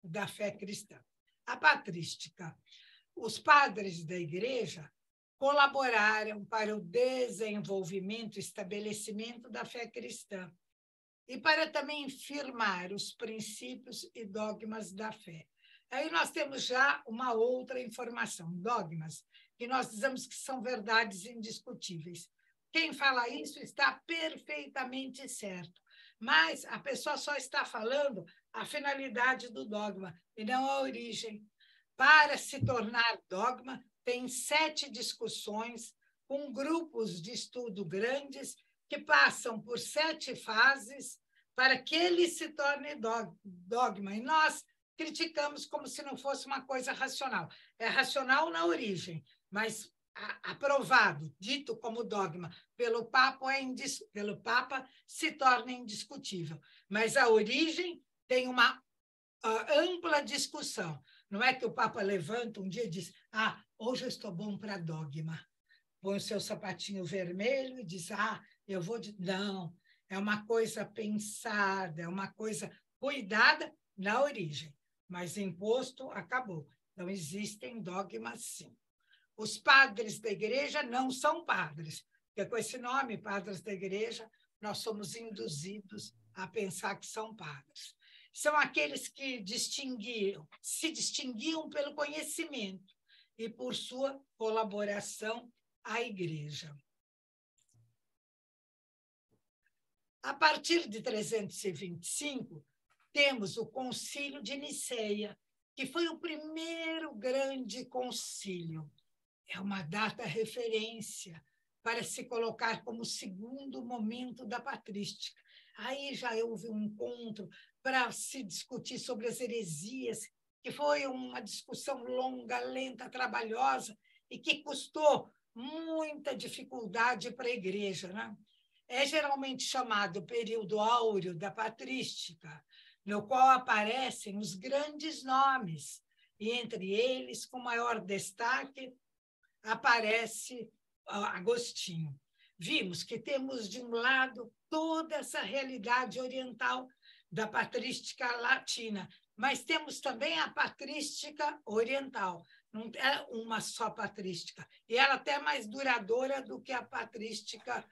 B: da fé cristã. A patrística. Os padres da igreja colaboraram para o desenvolvimento e estabelecimento da fé cristã e para também firmar os princípios e dogmas da fé. Aí nós temos já uma outra informação, dogmas, que nós dizemos que são verdades indiscutíveis. Quem fala isso está perfeitamente certo, mas a pessoa só está falando a finalidade do dogma e não a origem. Para se tornar dogma, tem 7 discussões com grupos de estudo grandes que passam por 7 fases para que ele se torne dogma. E nós criticamos como se não fosse uma coisa racional. É racional na origem, mas aprovado, dito como dogma pelo Papa, se torna indiscutível. Mas a origem tem uma ampla discussão. Não é que o Papa levanta um dia e diz: hoje eu estou bom para dogma. Põe o seu sapatinho vermelho e diz: eu vou... Não, é uma coisa pensada, é uma coisa cuidada na origem, mas imposto acabou. Então, existem dogmas, sim. Os padres da igreja não são padres, porque com esse nome, padres da igreja, nós somos induzidos a pensar que são padres. São aqueles que se distinguiam pelo conhecimento e por sua colaboração à igreja. A partir de 325, temos o Concílio de Niceia, que foi o primeiro grande concílio. É uma data referência para se colocar como o segundo momento da patrística. Aí já houve um encontro para se discutir sobre as heresias, que foi uma discussão longa, lenta, trabalhosa, e que custou muita dificuldade para a igreja, né? É geralmente chamado período áureo da patrística, no qual aparecem os grandes nomes, e entre eles, com maior destaque, aparece Agostinho. Vimos que temos, de um lado, toda essa realidade oriental da patrística latina, mas temos também a patrística oriental. Não é uma só patrística, e ela até é mais duradoura do que a patrística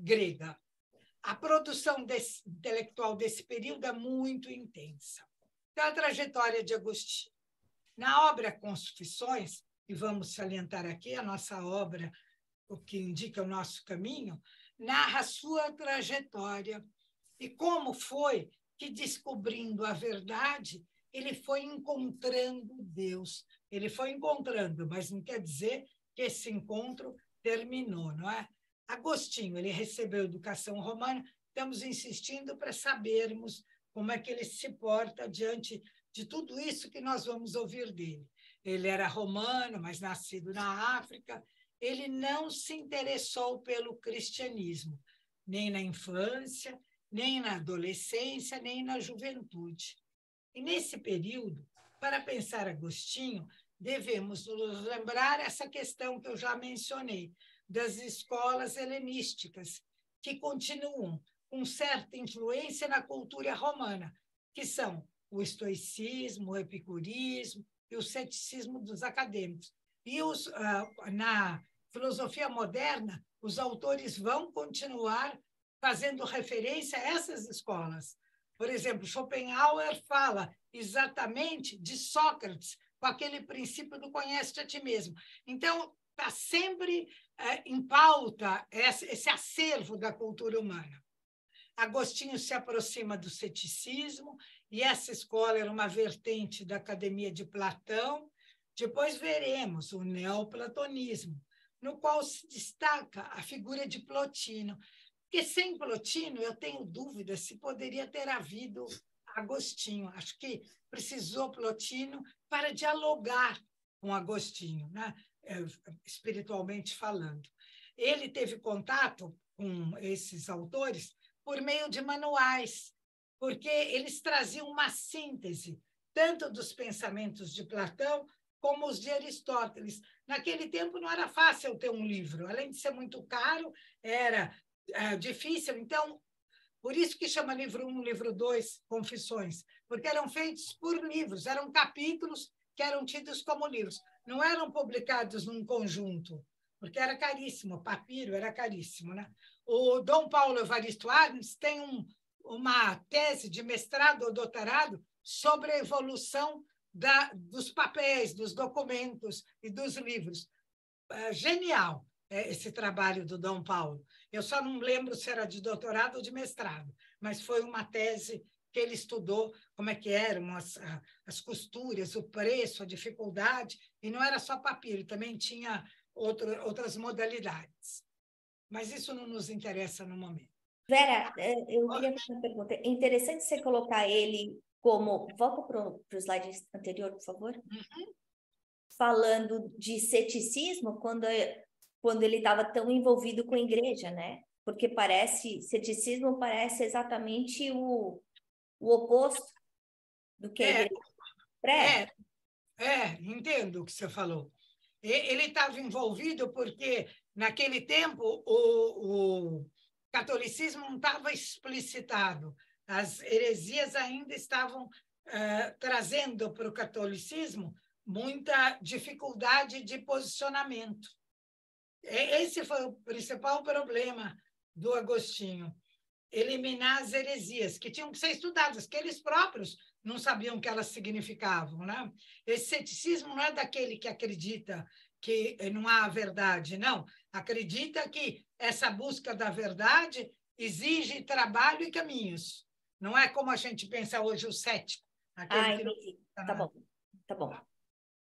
B: grega. A produção intelectual desse período é muito intensa. Então, a trajetória de Agostinho. Na obra Confissões, e vamos salientar aqui a nossa obra, o que indica o nosso caminho, narra a sua trajetória e como foi que, descobrindo a verdade, ele foi encontrando Deus. Ele foi encontrando, mas não quer dizer que esse encontro terminou, não é? Agostinho, ele recebeu educação romana, estamos insistindo para sabermos como é que ele se porta diante de tudo isso que nós vamos ouvir dele. Ele era romano, mas nascido na África. Ele não se interessou pelo cristianismo, nem na infância, nem na adolescência, nem na juventude. E, nesse período, para pensar Agostinho, devemos nos lembrar essa questão que eu já mencionei, das escolas helenísticas, que continuam com certa influência na cultura romana, que são o estoicismo, o epicurismo e o ceticismo dos acadêmicos. E na filosofia moderna, os autores vão continuar fazendo referência a essas escolas. Por exemplo, Schopenhauer fala exatamente de Sócrates, com aquele princípio do conhece-te a ti mesmo. Então, está sempre em pauta esse acervo da cultura humana. Agostinho se aproxima do ceticismo, e essa escola era uma vertente da Academia de Platão. Depois veremos o neoplatonismo, no qual se destaca a figura de Plotino, porque sem Plotino eu tenho dúvida se poderia ter havido Agostinho. Acho que precisou Plotino para dialogar com Agostinho, né? Espiritualmente falando. Ele teve contato com esses autores por meio de manuais, porque eles traziam uma síntese tanto dos pensamentos de Platão como os de Aristóteles. Naquele tempo não era fácil ter um livro, além de ser muito caro, era difícil. Então, por isso que chama livro 1, livro 2, Confissões, porque eram feitos por livros, eram capítulos que eram tidos como livros, não eram publicados num conjunto, porque era caríssimo, o papiro era caríssimo, né? O Dom Paulo Evaristo Arnes tem uma tese de mestrado ou doutorado sobre a evolução dos papéis, dos documentos e dos livros. Genial esse trabalho do Dom Paulo. Eu só não lembro se era de doutorado ou de mestrado, mas foi uma tese que ele estudou como é que eram as costuras, o preço, a dificuldade, e não era só papiro, também tinha outras modalidades. Mas isso não nos interessa no momento.
A: Vera, eu queria fazer uma pergunta. É interessante você colocar ele como... Volta para o slide anterior, por favor.
B: Uhum.
A: Falando de ceticismo quando ele estava tão envolvido com a igreja, né? Porque ceticismo parece exatamente o oposto do que a igreja prega.
B: Entendo o que você falou. Ele estava envolvido porque, naquele tempo, o catolicismo não estava explicitado. As heresias ainda estavam trazendo para o catolicismo muita dificuldade de posicionamento. Esse foi o principal problema do Agostinho, eliminar as heresias, que tinham que ser estudadas, que eles próprios não sabiam o que elas significavam, né? Esse ceticismo não é daquele que acredita que não há verdade, não. Acredita que essa busca da verdade exige trabalho e caminhos. Não é como a gente pensa hoje, o cético.
A: Entendi. Tá bom, tá bom.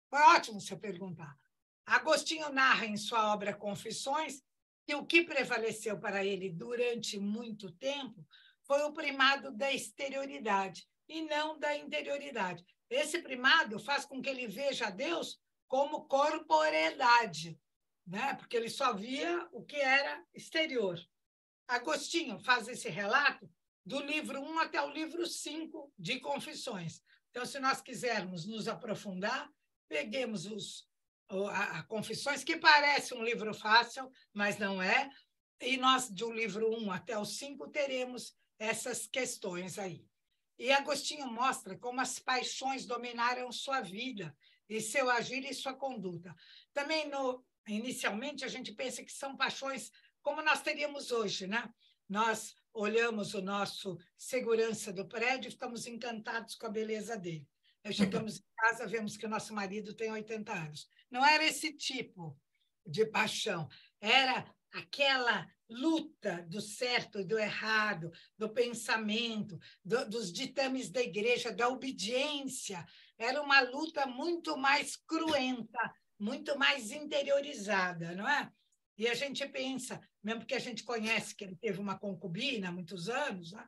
B: Foi ótimo você perguntar. Agostinho narra em sua obra Confissões que o que prevaleceu para ele durante muito tempo foi o primado da exterioridade e não da interioridade. Esse primado faz com que ele veja Deus como corporeidade, né? Porque ele só via o que era exterior. Agostinho faz esse relato do livro 1 até o livro 5 de Confissões. Então, se nós quisermos nos aprofundar, peguemos a Confissões, que parece um livro fácil, mas não é, e nós, do livro 1 até o 5, teremos essas questões aí. E Agostinho mostra como as paixões dominaram sua vida, e seu agir e sua conduta. Também, inicialmente, a gente pensa que são paixões como nós teríamos hoje, né? Nós olhamos o nosso segurança do prédio e ficamos encantados com a beleza dele. Aí chegamos em casa, vemos que o nosso marido tem 80 anos. Não era esse tipo de paixão, era aquela luta do certo e do errado, do pensamento, dos ditames da igreja, da obediência. Era uma luta muito mais cruenta, muito mais interiorizada, não é? E a gente pensa, mesmo que a gente conhece que ele teve uma concubina há muitos anos, né?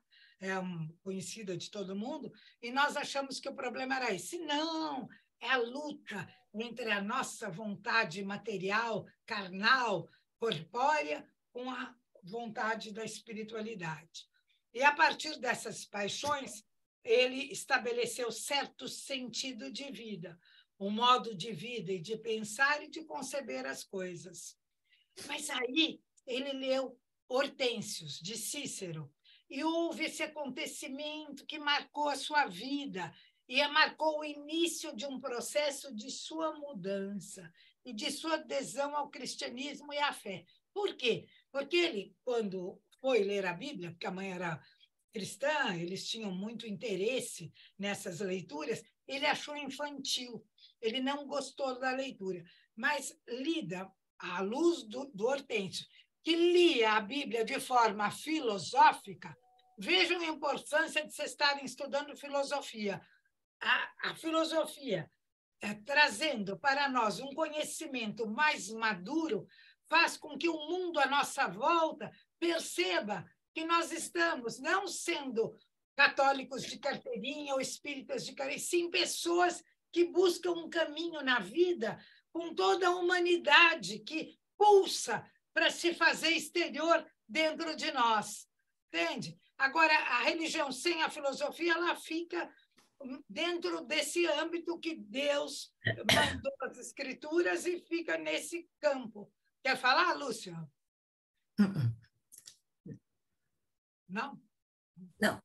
B: Conhecida de todo mundo, e nós achamos que o problema era esse. Não, é a luta entre a nossa vontade material, carnal, corpórea, com a vontade da espiritualidade. E, a partir dessas paixões, ele estabeleceu certo sentido de vida, um modo de vida e de pensar e de conceber as coisas. Mas aí ele leu Hortênsios, de Cícero, e houve esse acontecimento que marcou a sua vida e marcou o início de um processo de sua mudança e de sua adesão ao cristianismo e à fé. Por quê? Porque ele, quando foi ler a Bíblia, porque a mãe era cristã, eles tinham muito interesse nessas leituras, ele achou infantil, ele não gostou da leitura, mas lida à luz do Hortêncio, que lia a Bíblia de forma filosófica. Vejam a importância de vocês estarem estudando filosofia. A filosofia, trazendo para nós um conhecimento mais maduro, faz com que o mundo à nossa volta perceba que nós estamos não sendo católicos de carteirinha ou espíritas de carteirinha, sim pessoas que buscam um caminho na vida com toda a humanidade que pulsa para se fazer exterior dentro de nós. Entende? Agora, a religião sem a filosofia, ela fica dentro desse âmbito que Deus mandou as Escrituras e fica nesse campo. Quer falar, Lúcia? Não?
D: Não.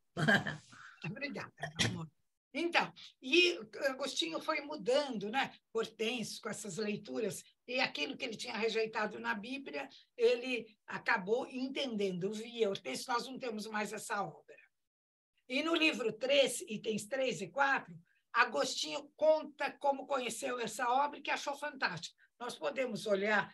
B: Obrigada, amor. Então, e Agostinho foi mudando, né? Hortêncio, com essas leituras, e aquilo que ele tinha rejeitado na Bíblia, ele acabou entendendo. Via Hortêncio, nós não temos mais essa obra. E no livro 3, itens 3 e 4, Agostinho conta como conheceu essa obra e que achou fantástica. Nós podemos olhar,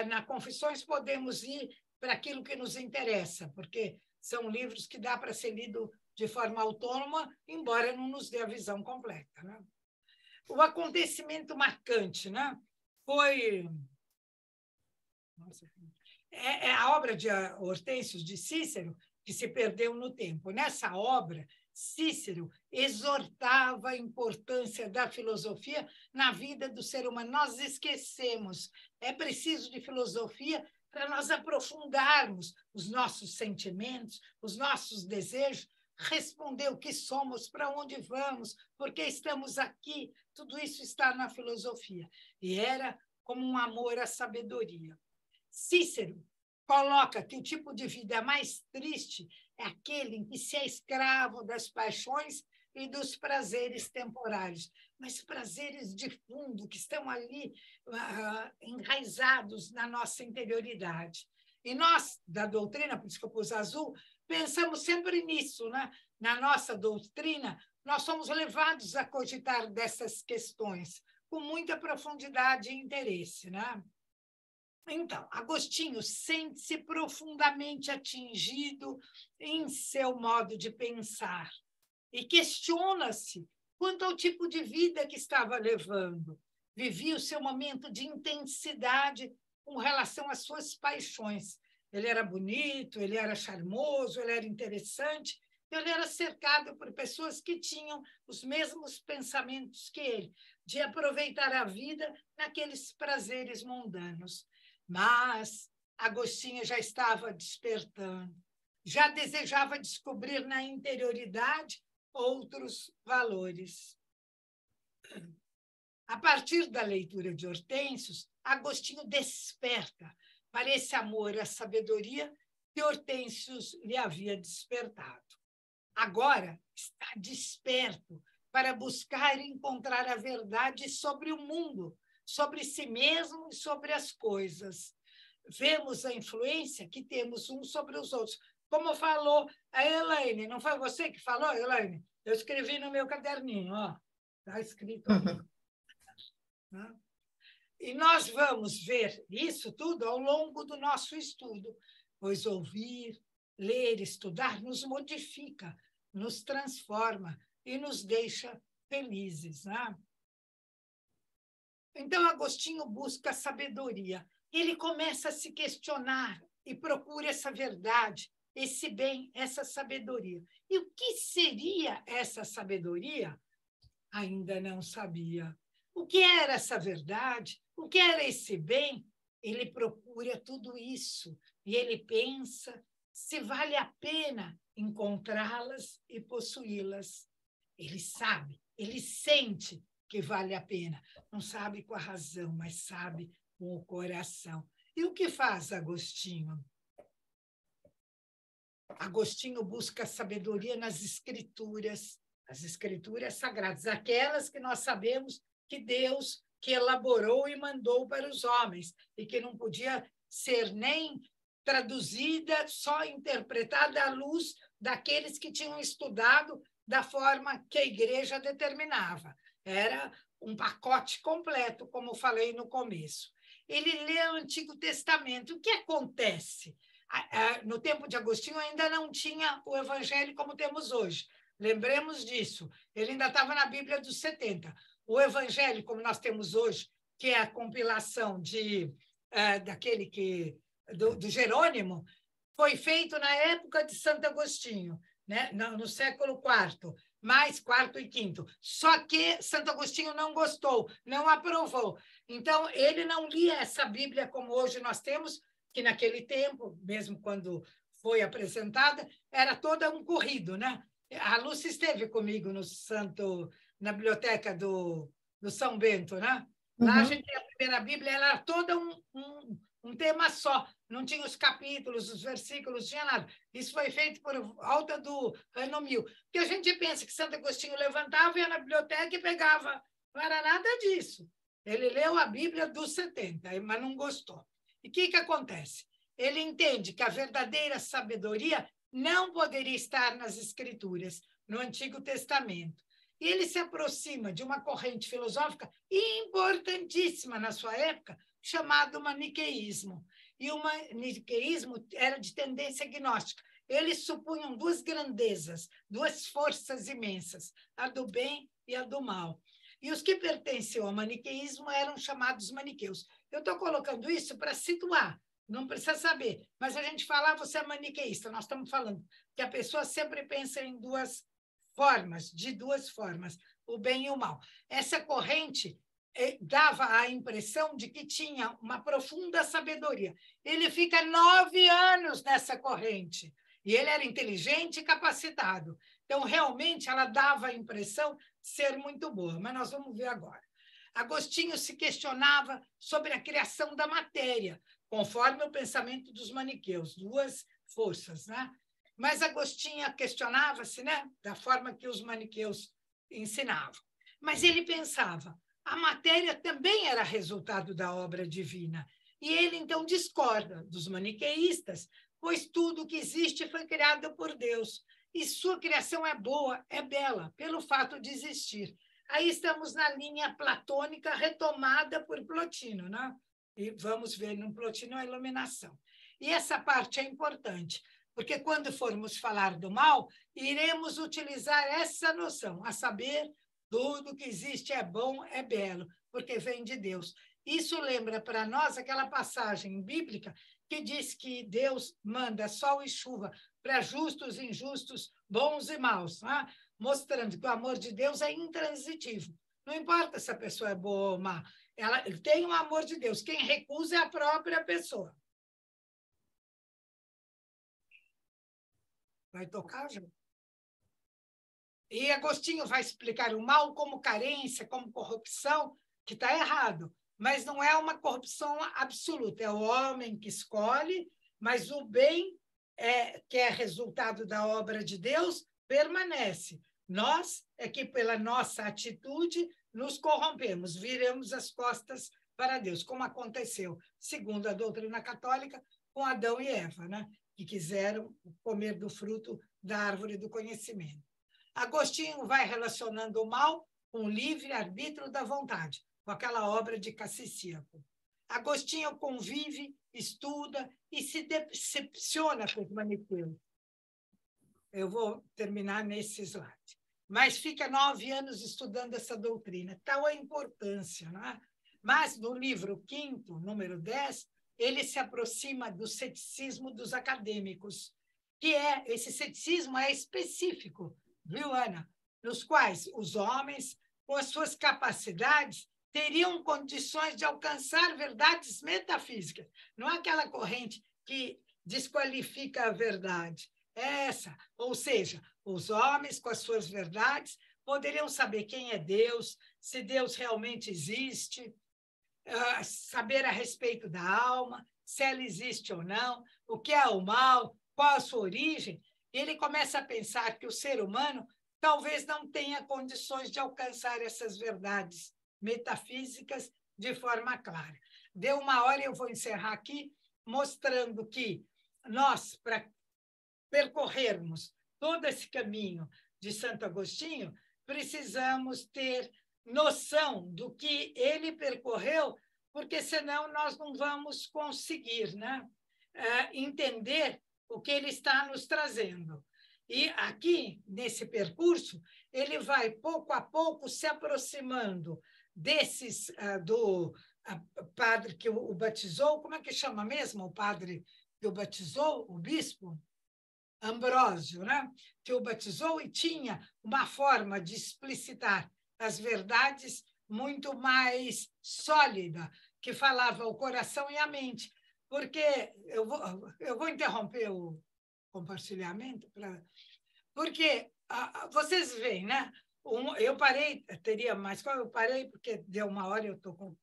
B: na Confissões podemos ir para aquilo que nos interessa, porque são livros que dá para ser lido de forma autônoma, embora não nos dê a visão completa, né? O acontecimento marcante, né, foi... Nossa, a obra de Hortêncio, de Cícero, que se perdeu no tempo. Nessa obra, Cícero exortava a importância da filosofia na vida do ser humano. Nós esquecemos. É preciso de filosofia para nós aprofundarmos os nossos sentimentos, os nossos desejos, responder o que somos, para onde vamos, por que estamos aqui. Tudo isso está na filosofia. E era como um amor à sabedoria. Cícero coloca que o tipo de vida mais triste é aquele em que se é escravo das paixões e dos prazeres temporários, mas prazeres de fundo que estão ali enraizados na nossa interioridade. E nós, da doutrina, por isso que eu pus azul, pensamos sempre nisso, né? Na nossa doutrina, nós somos levados a cogitar dessas questões com muita profundidade e interesse, né? Então, Agostinho sente-se profundamente atingido em seu modo de pensar e questiona-se quanto ao tipo de vida que estava levando. Vivia o seu momento de intensidade com relação às suas paixões. Ele era bonito, ele era charmoso, ele era interessante, ele era cercado por pessoas que tinham os mesmos pensamentos que ele, de aproveitar a vida naqueles prazeres mundanos. Mas Agostinho já estava despertando, já desejava descobrir na interioridade outros valores. A partir da leitura de Hortêncio, Agostinho desperta para esse amor à sabedoria que Hortêncio lhe havia despertado. Agora está desperto para buscar e encontrar a verdade sobre o mundo, sobre si mesmo e sobre as coisas. Vemos a influência que temos uns sobre os outros. Como falou a Elaine, não foi você que falou, Elaine? Eu escrevi no meu caderninho, ó, está escrito aqui. E nós vamos ver isso tudo ao longo do nosso estudo, pois ouvir, ler, estudar nos modifica, nos transforma e nos deixa felizes, né? Então, Agostinho busca a sabedoria. Ele começa a se questionar e procura essa verdade, esse bem, essa sabedoria. E o que seria essa sabedoria? Ainda não sabia. O que era essa verdade? O que era esse bem? Ele procura tudo isso e ele pensa se vale a pena encontrá-las e possuí-las. Ele sabe, ele sente que vale a pena. Não sabe com a razão, mas sabe com o coração. E o que faz Agostinho? Agostinho busca sabedoria nas escrituras, as escrituras sagradas, aquelas que nós sabemos que Deus que elaborou e mandou para os homens, e que não podia ser nem traduzida, só interpretada à luz daqueles que tinham estudado da forma que a igreja determinava. Era um pacote completo, como falei no começo. Ele lê o Antigo Testamento. O que acontece? No tempo de Agostinho ainda não tinha o Evangelho como temos hoje. Lembremos disso. Ele ainda estava na Bíblia dos 70. O Evangelho, como nós temos hoje, que é a compilação daquele do Jerônimo, foi feito na época de Santo Agostinho, né? No século IV, mais IV e V. Só que Santo Agostinho não gostou, não aprovou. Então, ele não lia essa Bíblia como hoje nós temos, que naquele tempo, mesmo quando foi apresentada, era toda um corrido, né? A Lúcia esteve comigo na biblioteca do São Bento, né? Lá a gente tem a primeira Bíblia, ela era toda um tema só, não tinha os capítulos, os versículos, não tinha nada. Isso foi feito por volta do ano 1000. Porque a gente pensa que Santo Agostinho levantava, ia na biblioteca e pegava. Não era nada disso. Ele leu a Bíblia dos 70, mas não gostou. E o que acontece? Ele entende que a verdadeira sabedoria não poderia estar nas Escrituras, no Antigo Testamento. E ele se aproxima de uma corrente filosófica importantíssima na sua época, chamado maniqueísmo. E o maniqueísmo era de tendência gnóstica. Eles supunham duas grandezas, duas forças imensas, a do bem e a do mal. E os que pertenciam ao maniqueísmo eram chamados maniqueus. Eu estou colocando isso para situar, não precisa saber, mas a gente fala, você é maniqueísta, nós estamos falando que a pessoa sempre pensa em de duas formas, o bem e o mal. Essa corrente dava a impressão de que tinha uma profunda sabedoria. Ele fica 9 anos nessa corrente, e ele era inteligente e capacitado. Então, realmente, ela dava a impressão de ser muito boa, mas nós vamos ver agora. Agostinho se questionava sobre a criação da matéria, conforme o pensamento dos maniqueus, duas forças, né? Mas Agostinho questionava-se, né, da forma que os maniqueus ensinavam. Mas ele pensava, a matéria também era resultado da obra divina. E ele, então, discorda dos maniqueístas, pois tudo que existe foi criado por Deus. E sua criação é boa, é bela, pelo fato de existir. Aí estamos na linha platônica retomada por Plotino, né? E vamos ver no Plotino a iluminação. E essa parte é importante, porque quando formos falar do mal, iremos utilizar essa noção, a saber, tudo que existe é bom, é belo, porque vem de Deus. Isso lembra para nós aquela passagem bíblica que diz que Deus manda sol e chuva para justos e injustos, bons e maus, né? Mostrando que o amor de Deus é intransitivo. Não importa se a pessoa é boa ou má, ela tem o amor de Deus. Quem recusa é a própria pessoa. Vai tocar, Ju? E Agostinho vai explicar o mal como carência, como corrupção, que está errado. Mas não é uma corrupção absoluta. É o homem que escolhe, mas o bem, que é resultado da obra de Deus, permanece. Nós é que, pela nossa atitude, nos corrompemos, viramos as costas para Deus, como aconteceu, segundo a doutrina católica, com Adão e Eva, né? Que quiseram comer do fruto da árvore do conhecimento. Agostinho vai relacionando o mal com o livre-arbítrio da vontade, com aquela obra de Cassicíaco. Agostinho convive, estuda e se decepciona com os maniqueus. Eu vou terminar nesse slide. Mas fica 9 anos estudando essa doutrina, tal a importância, né? Mas no livro 5º, número 10, ele se aproxima do ceticismo dos acadêmicos, que esse ceticismo é específico, viu, Ana? Nos quais os homens, com as suas capacidades, teriam condições de alcançar verdades metafísicas. Não é aquela corrente que desqualifica a verdade. Essa, ou seja, os homens, com as suas verdades, poderiam saber quem é Deus, se Deus realmente existe, saber a respeito da alma, se ela existe ou não, o que é o mal, qual a sua origem. Ele começa a pensar que o ser humano talvez não tenha condições de alcançar essas verdades metafísicas de forma clara. Deu 1 hora e eu vou encerrar aqui, mostrando que nós, para percorrermos todo esse caminho de Santo Agostinho, precisamos ter noção do que ele percorreu, porque senão nós não vamos conseguir, né? Entender o que ele está nos trazendo. E aqui, nesse percurso, ele vai, pouco a pouco, se aproximando desses, do padre que o batizou, como é que chama mesmo o padre que o batizou, o bispo? Ambrósio, né? Que o batizou e tinha uma forma de explicitar as verdades muito mais sólida, que falava o coração e a mente. Porque eu vou interromper o compartilhamento, porque vocês veem, né? Eu parei, teria mais, eu parei porque deu uma hora, eu estou com...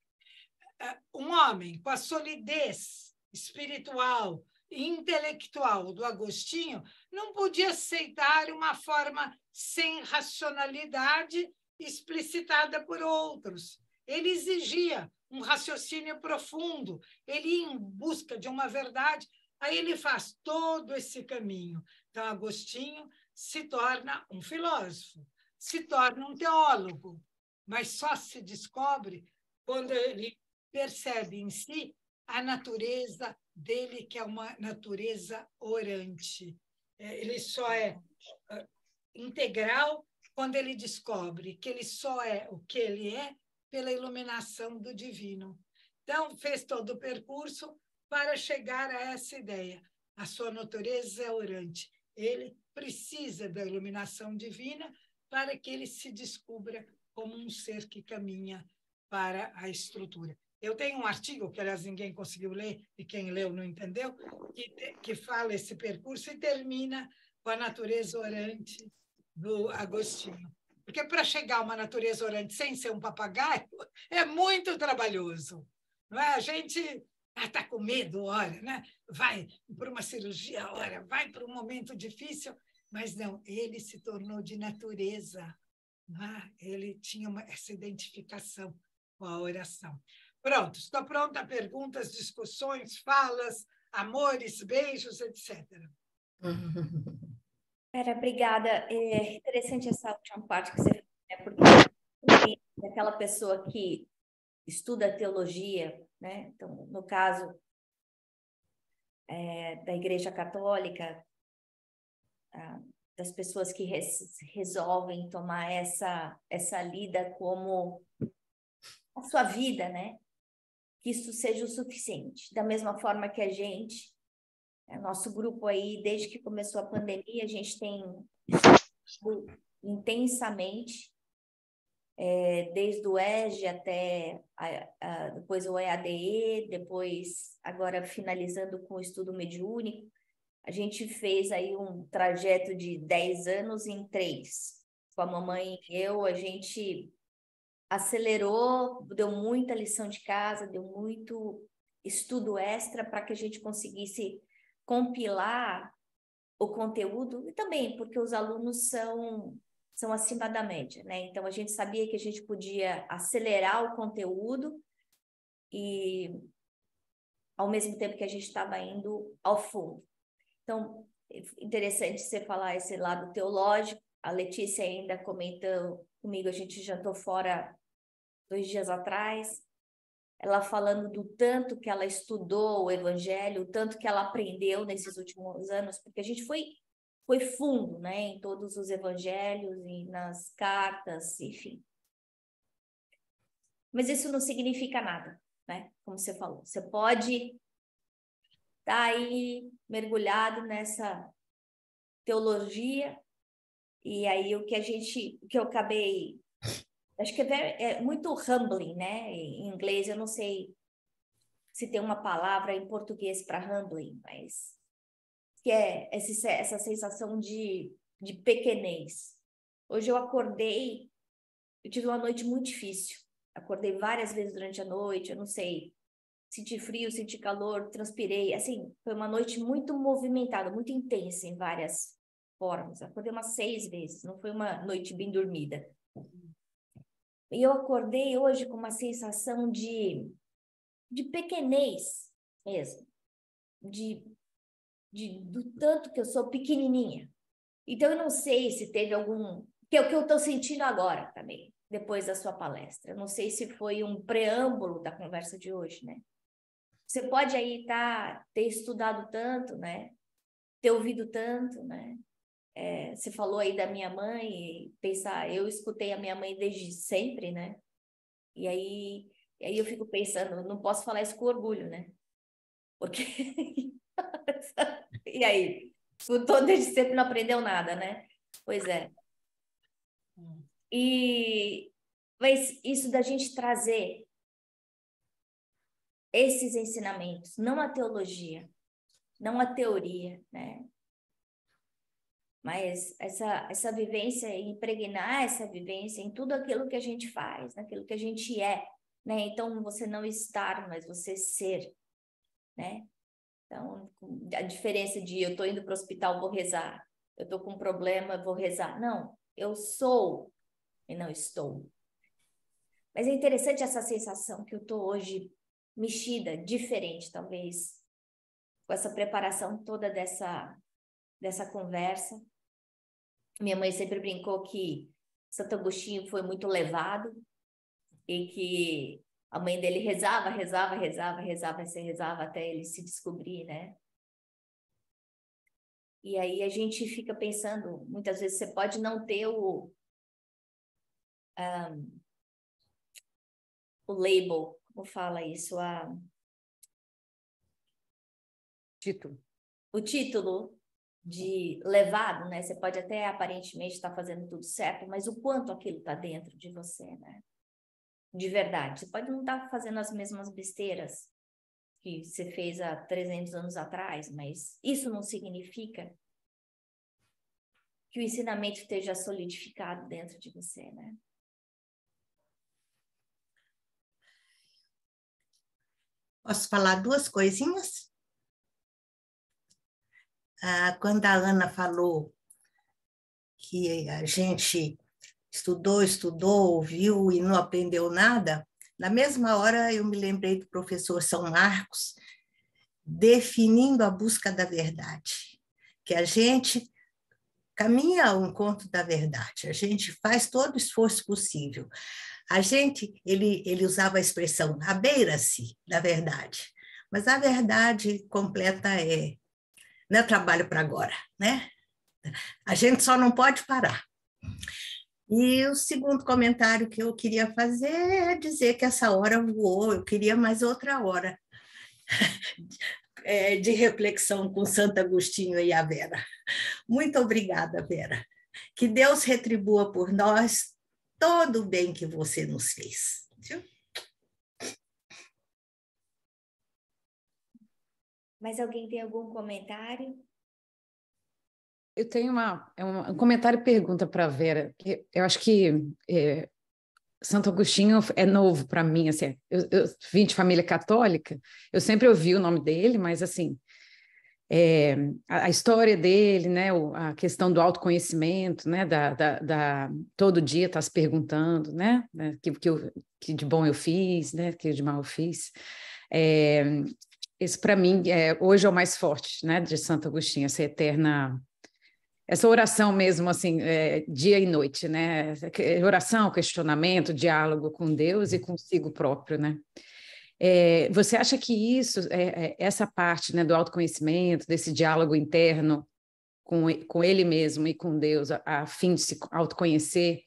B: Um homem com a solidez espiritual e intelectual do Agostinho não podia aceitar uma forma sem racionalidade explicitada por outros. Ele exigia um raciocínio profundo, ele ia em busca de uma verdade, aí ele faz todo esse caminho. Então, Agostinho se torna um filósofo, se torna um teólogo, mas só se descobre quando ele percebe em si a natureza dele, que é uma natureza orante. Ele só é integral quando ele descobre que ele só é o que ele é pela iluminação do divino. Então, fez todo o percurso para chegar a essa ideia. A sua natureza é orante. Ele precisa da iluminação divina para que ele se descubra como um ser que caminha para a estrutura. Eu tenho um artigo, que, aliás, ninguém conseguiu ler, e quem leu não entendeu, que fala esse percurso e termina com a natureza orante do Agostinho. Porque para chegar a uma natureza orante sem ser um papagaio é muito trabalhoso. Não é? A gente está com medo, olha, né? Vai para uma cirurgia, olha, vai para um momento difícil, mas não, ele se tornou de natureza. Não é? Ele tinha essa identificação com a oração. Pronto, estou pronta a perguntas, discussões, falas, amores, beijos, etc.
A: Vera, obrigada. É interessante essa última parte que você fez, né? Porque aquela pessoa que estuda teologia, né? Então, no caso da Igreja Católica, das pessoas que resolvem tomar essa lida como a sua vida, né? Que isso seja o suficiente. Da mesma forma que a gente, nosso grupo aí, desde que começou a pandemia, a gente tem estudado intensamente, desde o EG até depois o EADE, depois agora finalizando com o estudo mediúnico. A gente fez aí um trajeto de 10 anos em 3. Com a mamãe e eu, a gente acelerou, deu muita lição de casa, deu muito estudo extra para que a gente conseguisse compilar o conteúdo, e também porque os alunos são acima da média, né? Então, a gente sabia que a gente podia acelerar o conteúdo e, ao mesmo tempo que a gente estava indo ao fundo. Então, interessante você falar esse lado teológico. A Letícia ainda comentou comigo, a gente jantou fora 2 dias atrás, ela falando do tanto que ela estudou o Evangelho, o tanto que ela aprendeu nesses últimos anos, porque a gente foi fundo, né, em todos os Evangelhos e nas cartas, enfim. Mas isso não significa nada, né, como você falou. Você pode estar aí mergulhado nessa teologia, e aí o que eu acabei... Acho que é muito humbling, né? Em inglês, eu não sei se tem uma palavra em português para humbling, mas que é essa sensação de pequenez. Hoje eu acordei, eu tive uma noite muito difícil. Acordei várias vezes durante a noite, eu não sei, senti frio, senti calor, transpirei. Assim, foi uma noite muito movimentada, muito intensa em várias formas. Acordei umas 6 vezes, não foi uma noite bem dormida. E eu acordei hoje com uma sensação de pequenez mesmo, do tanto que eu sou pequenininha. Então, eu não sei se teve algum... Que é o que eu estou sentindo agora também, depois da sua palestra. Eu não sei se foi um preâmbulo da conversa de hoje, né? Você pode aí ter estudado tanto, né? Ter ouvido tanto, né? Você falou aí da minha mãe, e pensar, eu escutei a minha mãe desde sempre, né? E aí eu fico pensando, não posso falar isso com orgulho, né? Porque... E aí? Escutou desde sempre, não aprendeu nada, né? Pois é. Mas isso da gente trazer esses ensinamentos, não a teologia, não a teoria, né? mas essa vivência, impregnar essa vivência em tudo aquilo que a gente faz, naquilo que a gente é, né? Então, você não estar, mas você ser, né? Então, a diferença de eu estou indo para o hospital, vou rezar. Eu estou com um problema, vou rezar. Não, eu sou e não estou. Mas é interessante essa sensação que eu estou hoje mexida, diferente, talvez, com essa preparação toda dessa conversa. Minha mãe sempre brincou que Santo Agostinho foi muito levado e que a mãe dele rezava até ele se descobrir, né? E aí a gente fica pensando, muitas vezes você pode não ter o label, como fala isso?
C: Título.
A: O título de levado, né? Você pode até aparentemente estar fazendo tudo certo, mas o quanto aquilo está dentro de você, né? De verdade. Você pode não estar fazendo as mesmas besteiras que você fez há 300 anos atrás, mas isso não significa que o ensinamento esteja solidificado dentro de você, né?
D: Posso falar duas coisinhas? Quando a Ana falou que a gente estudou, ouviu e não aprendeu nada, na mesma hora eu me lembrei do professor São Marcos, definindo a busca da verdade, que a gente caminha ao encontro da verdade, a gente faz todo o esforço possível. Ele usava a expressão, abeira-se da verdade, mas a verdade completa não é trabalho para agora, né? A gente só não pode parar. E o segundo comentário que eu queria fazer é dizer que essa hora voou, eu queria mais outra hora de reflexão com Santo Agostinho e a Vera. Muito obrigada, Vera. Que Deus retribua por nós todo o bem que você nos fez. Viu?
A: Mas alguém tem algum comentário?
C: Eu tenho um comentário e pergunta para a Vera. Que eu acho que Santo Agostinho é novo para mim. Assim, eu vim de família católica, eu sempre ouvi o nome dele, mas assim, a história dele, né, a questão do autoconhecimento, né, todo dia estar se perguntando, né, que de bom eu fiz, né, que de mal eu fiz. Esse para mim hoje é o mais forte, né, de Santo Agostinho, essa oração mesmo, assim, dia e noite, né? Oração, questionamento, diálogo com Deus e consigo próprio, né? Você acha que essa parte, né, do autoconhecimento, desse diálogo interno com ele mesmo e com Deus, a fim de se autoconhecer,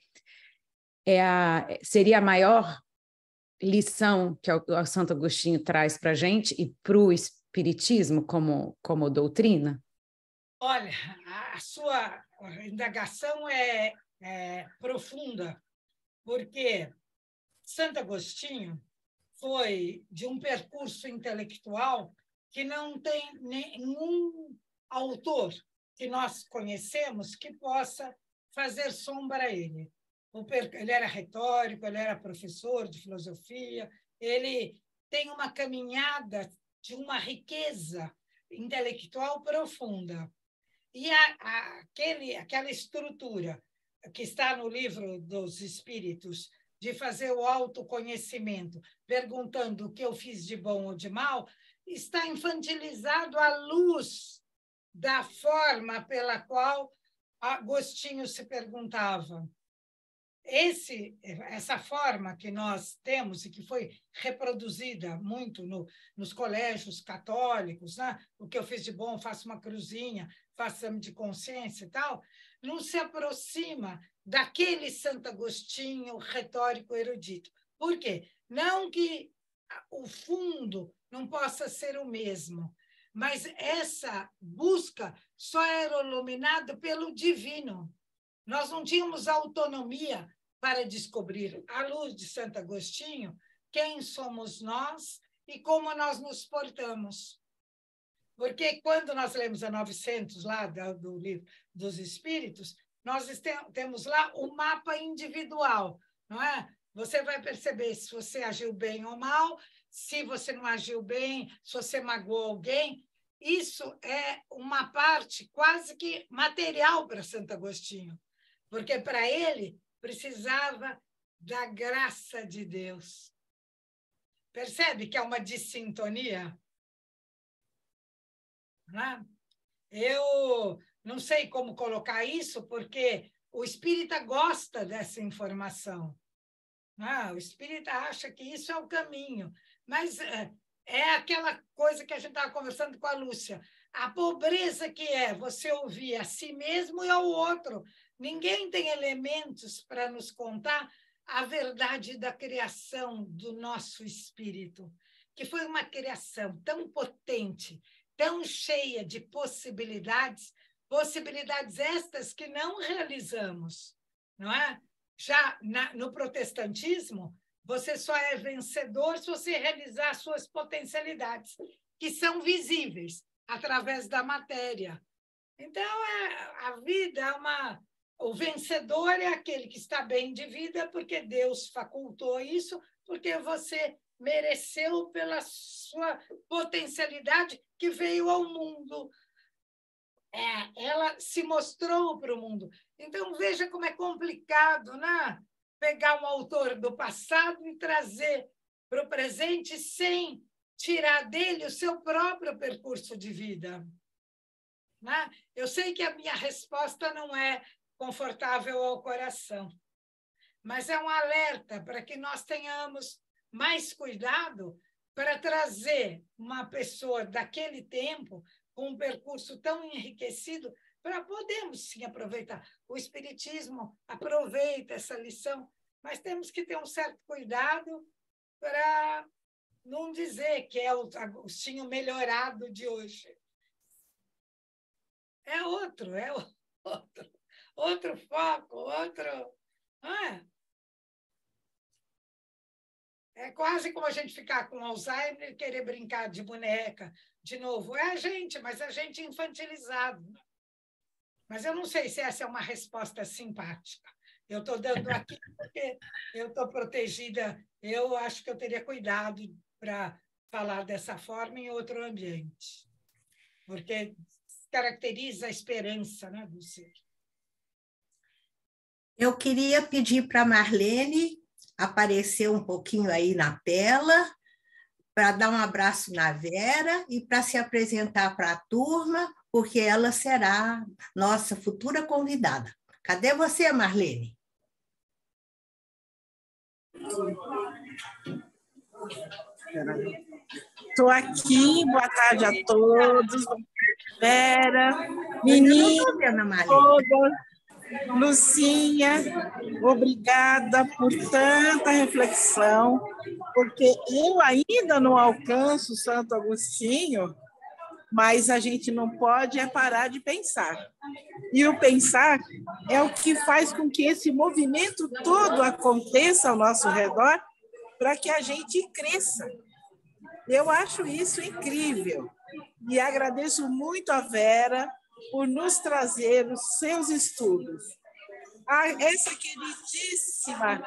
C: seria a maior lição que o Santo Agostinho traz para a gente e para o Espiritismo como doutrina?
B: Olha, a sua indagação é profunda, porque Santo Agostinho foi de um percurso intelectual que não tem nenhum autor que nós conhecemos que possa fazer sombra a ele. Ele era retórico, ele era professor de filosofia, ele tem uma caminhada de uma riqueza intelectual profunda. E aquela estrutura que está no livro dos Espíritos, de fazer o autoconhecimento, perguntando o que eu fiz de bom ou de mal, está infantilizado à luz da forma pela qual Agostinho se perguntava. Essa forma que nós temos e que foi reproduzida muito nos colégios católicos, né? O que eu fiz de bom, faço uma cruzinha, faço exame de consciência e tal, não se aproxima daquele Santo Agostinho retórico erudito. Por quê? Não que o fundo não possa ser o mesmo, mas essa busca só era iluminada pelo divino. Nós não tínhamos autonomia para descobrir, à luz de Santo Agostinho, quem somos nós e como nós nos portamos. Porque quando nós lemos a 900 lá do livro dos Espíritos, nós temos lá o mapa individual, não é? Você vai perceber se você agiu bem ou mal, se você não agiu bem, se você magoou alguém. Isso é uma parte quase que material para Santo Agostinho, porque para ele precisava da graça de Deus. Percebe que é uma dissintonia? Né? Eu não sei como colocar isso, porque o espírita gosta dessa informação. O espírita acha que isso é o caminho, mas é aquela coisa que a gente estava conversando com a Lúcia, a pobreza que é você ouvir a si mesmo e ao outro. Ninguém tem elementos para nos contar a verdade da criação do nosso espírito, que foi uma criação tão potente, tão cheia de possibilidades, possibilidades estas que não realizamos, não é? Já no protestantismo, você só é vencedor se você realizar suas potencialidades, que são visíveis através da matéria. Então, a vida é o vencedor é aquele que está bem de vida, porque Deus facultou isso, porque você mereceu pela sua potencialidade que veio ao mundo. Ela se mostrou para o mundo. Então, veja como é complicado, né? Pegar um autor do passado e trazer para o presente sem tirar dele o seu próprio percurso de vida. Né? Eu sei que a minha resposta não é confortável ao coração, mas é um alerta para que nós tenhamos mais cuidado para trazer uma pessoa daquele tempo com um percurso tão enriquecido para podermos, sim, aproveitar. O Espiritismo aproveita essa lição, mas temos que ter um certo cuidado para não dizer que é o Agostinho melhorado de hoje. É outro foco, outro... É quase como a gente ficar com Alzheimer e querer brincar de boneca de novo. É a gente, mas a gente infantilizado. Mas eu não sei se essa é uma resposta simpática. Eu estou dando aqui porque eu estou protegida. Eu acho que eu teria cuidado para falar dessa forma em outro ambiente, porque caracteriza a esperança, né, do ser.
D: Eu queria pedir para a Marlene aparecer um pouquinho aí na tela, para dar um abraço na Vera e para se apresentar para a turma, porque ela será nossa futura convidada. Cadê você, Marlene?
E: Estou aqui, boa tarde a todos. Vera, menina, toda, Lucinha, obrigada por tanta reflexão, porque eu ainda não alcanço Santo Agostinho, mas a gente não pode parar de pensar. E o pensar é o que faz com que esse movimento todo aconteça ao nosso redor para que a gente cresça. Eu acho isso incrível. E agradeço muito a Vera por nos trazer os seus estudos. Essa queridíssima...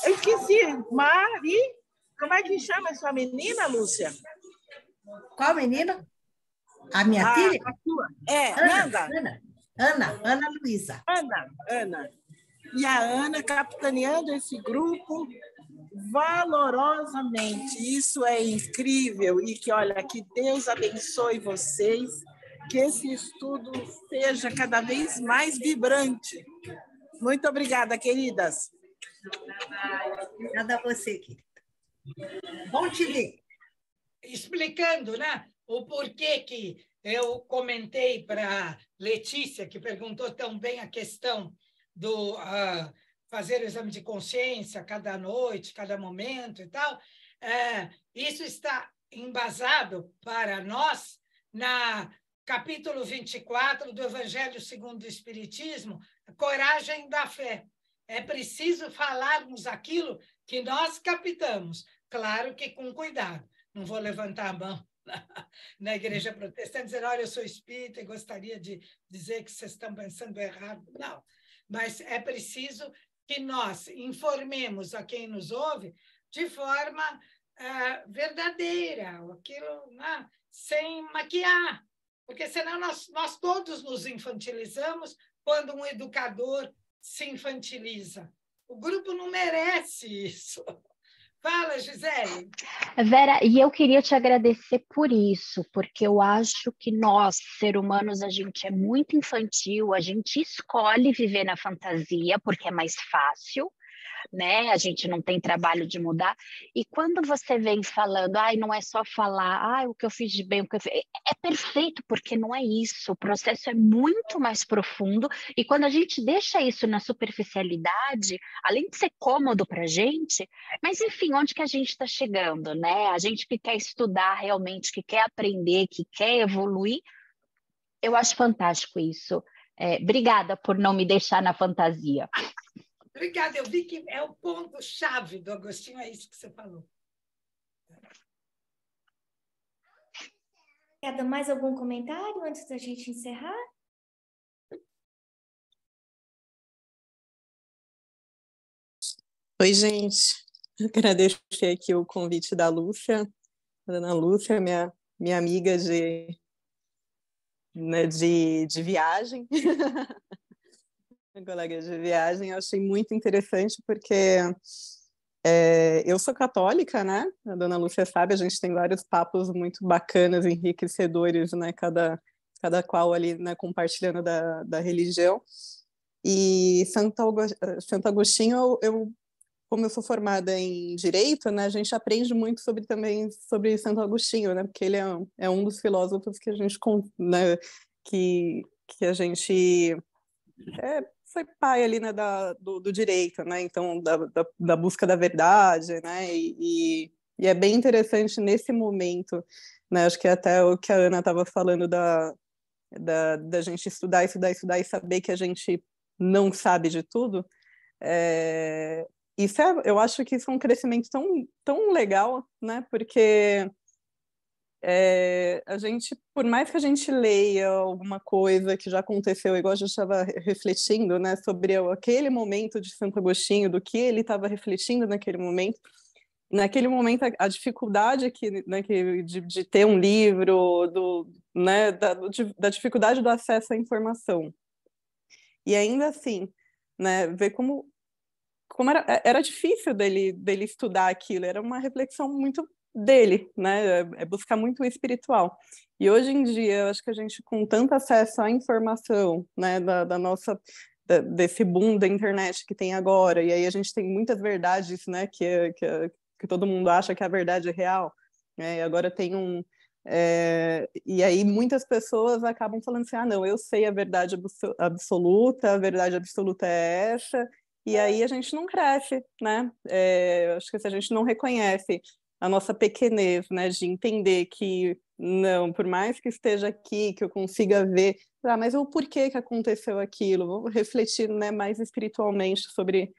E: Eu esqueci, Mari... Como é que chama a sua menina, Lúcia?
D: Qual menina? A minha filha?
E: A sua.
D: Ana Luísa.
E: Ana. E a Ana capitaneando esse grupo valorosamente. Isso é incrível. E que, olha, que Deus abençoe vocês, que esse estudo seja cada vez mais vibrante. Muito obrigada, queridas.
D: Obrigada a você, querida. Bom te ver.
B: Explicando, né, o porquê que eu comentei para Letícia, que perguntou tão bem a questão do fazer o exame de consciência cada noite, cada momento e tal. Isso está embasado para nós na capítulo 24 do Evangelho segundo o Espiritismo, Coragem da Fé. É preciso falarmos aquilo que nós captamos, claro que com cuidado. Não vou levantar a mão na igreja protestante, dizendo, olha, eu sou espírita e gostaria de dizer que vocês estão pensando errado. Não, mas é preciso que nós informemos a quem nos ouve de forma verdadeira, aquilo, né? Sem maquiar, porque senão nós todos nos infantilizamos quando um educador se infantiliza. O grupo não merece isso. Fala, Gisele.
G: Vera, e eu queria te agradecer por isso, porque eu acho que nós, seres humanos, a gente é muito infantil, a gente escolhe viver na fantasia porque é mais fácil, né? A gente não tem trabalho de mudar. E quando você vem falando, ai, não é só falar, ai, o que eu fiz de bem, o que eu fiz... É perfeito, porque não é isso. O processo é muito mais profundo. E quando a gente deixa isso na superficialidade, além de ser cômodo para a gente, mas enfim, onde que a gente está chegando, né? A gente que quer estudar realmente, que quer aprender, que quer evoluir, eu acho fantástico isso. Obrigada por não me deixar na fantasia.
B: Obrigada, eu vi que é o ponto-chave do Agostinho, é isso que você falou.
A: Obrigada. Mais algum comentário antes da gente encerrar?
F: Oi, gente. Eu agradeço aqui o convite da Lúcia, a dona Lúcia, minha amiga de viagem. Minha colega de viagem, eu achei muito interessante porque eu sou católica, né? A dona Lúcia sabe, a gente tem vários papos muito bacanas, enriquecedores, né? Cada qual ali, né, compartilhando da religião. E Santo Agostinho, como eu sou formada em Direito, né, a gente aprende muito também sobre Santo Agostinho, né? Porque ele é um dos filósofos que a gente, né, que a gente... foi pai ali, né, do direito, né, então da busca da verdade, né, e é bem interessante nesse momento, né, acho que até o que a Ana estava falando da gente estudar e saber que a gente não sabe de tudo, eu acho que isso é um crescimento tão legal, né, porque a gente, por mais que a gente leia alguma coisa que já aconteceu, igual a gente estava refletindo, né, sobre aquele momento de Santo Agostinho, do que ele estava refletindo naquele momento a dificuldade de ter um livro, né, da dificuldade do acesso à informação. E ainda assim, né, ver como era difícil dele estudar aquilo, era uma reflexão muito dele, né? Buscar muito o espiritual. E hoje em dia, eu acho que a gente, com tanto acesso à informação, né, desse boom da internet que tem agora, e aí a gente tem muitas verdades, né, que todo mundo acha que a verdade é real, né? E agora tem e aí muitas pessoas acabam falando assim, não, eu sei a verdade absoluta, a verdade absoluta é essa, e aí a gente não cresce, né? Acho que se a gente não reconhece a nossa pequenez, né, de entender que, não, por mais que esteja aqui, que eu consiga ver, mas o porquê que aconteceu aquilo, vou refletir, né, mais espiritualmente sobre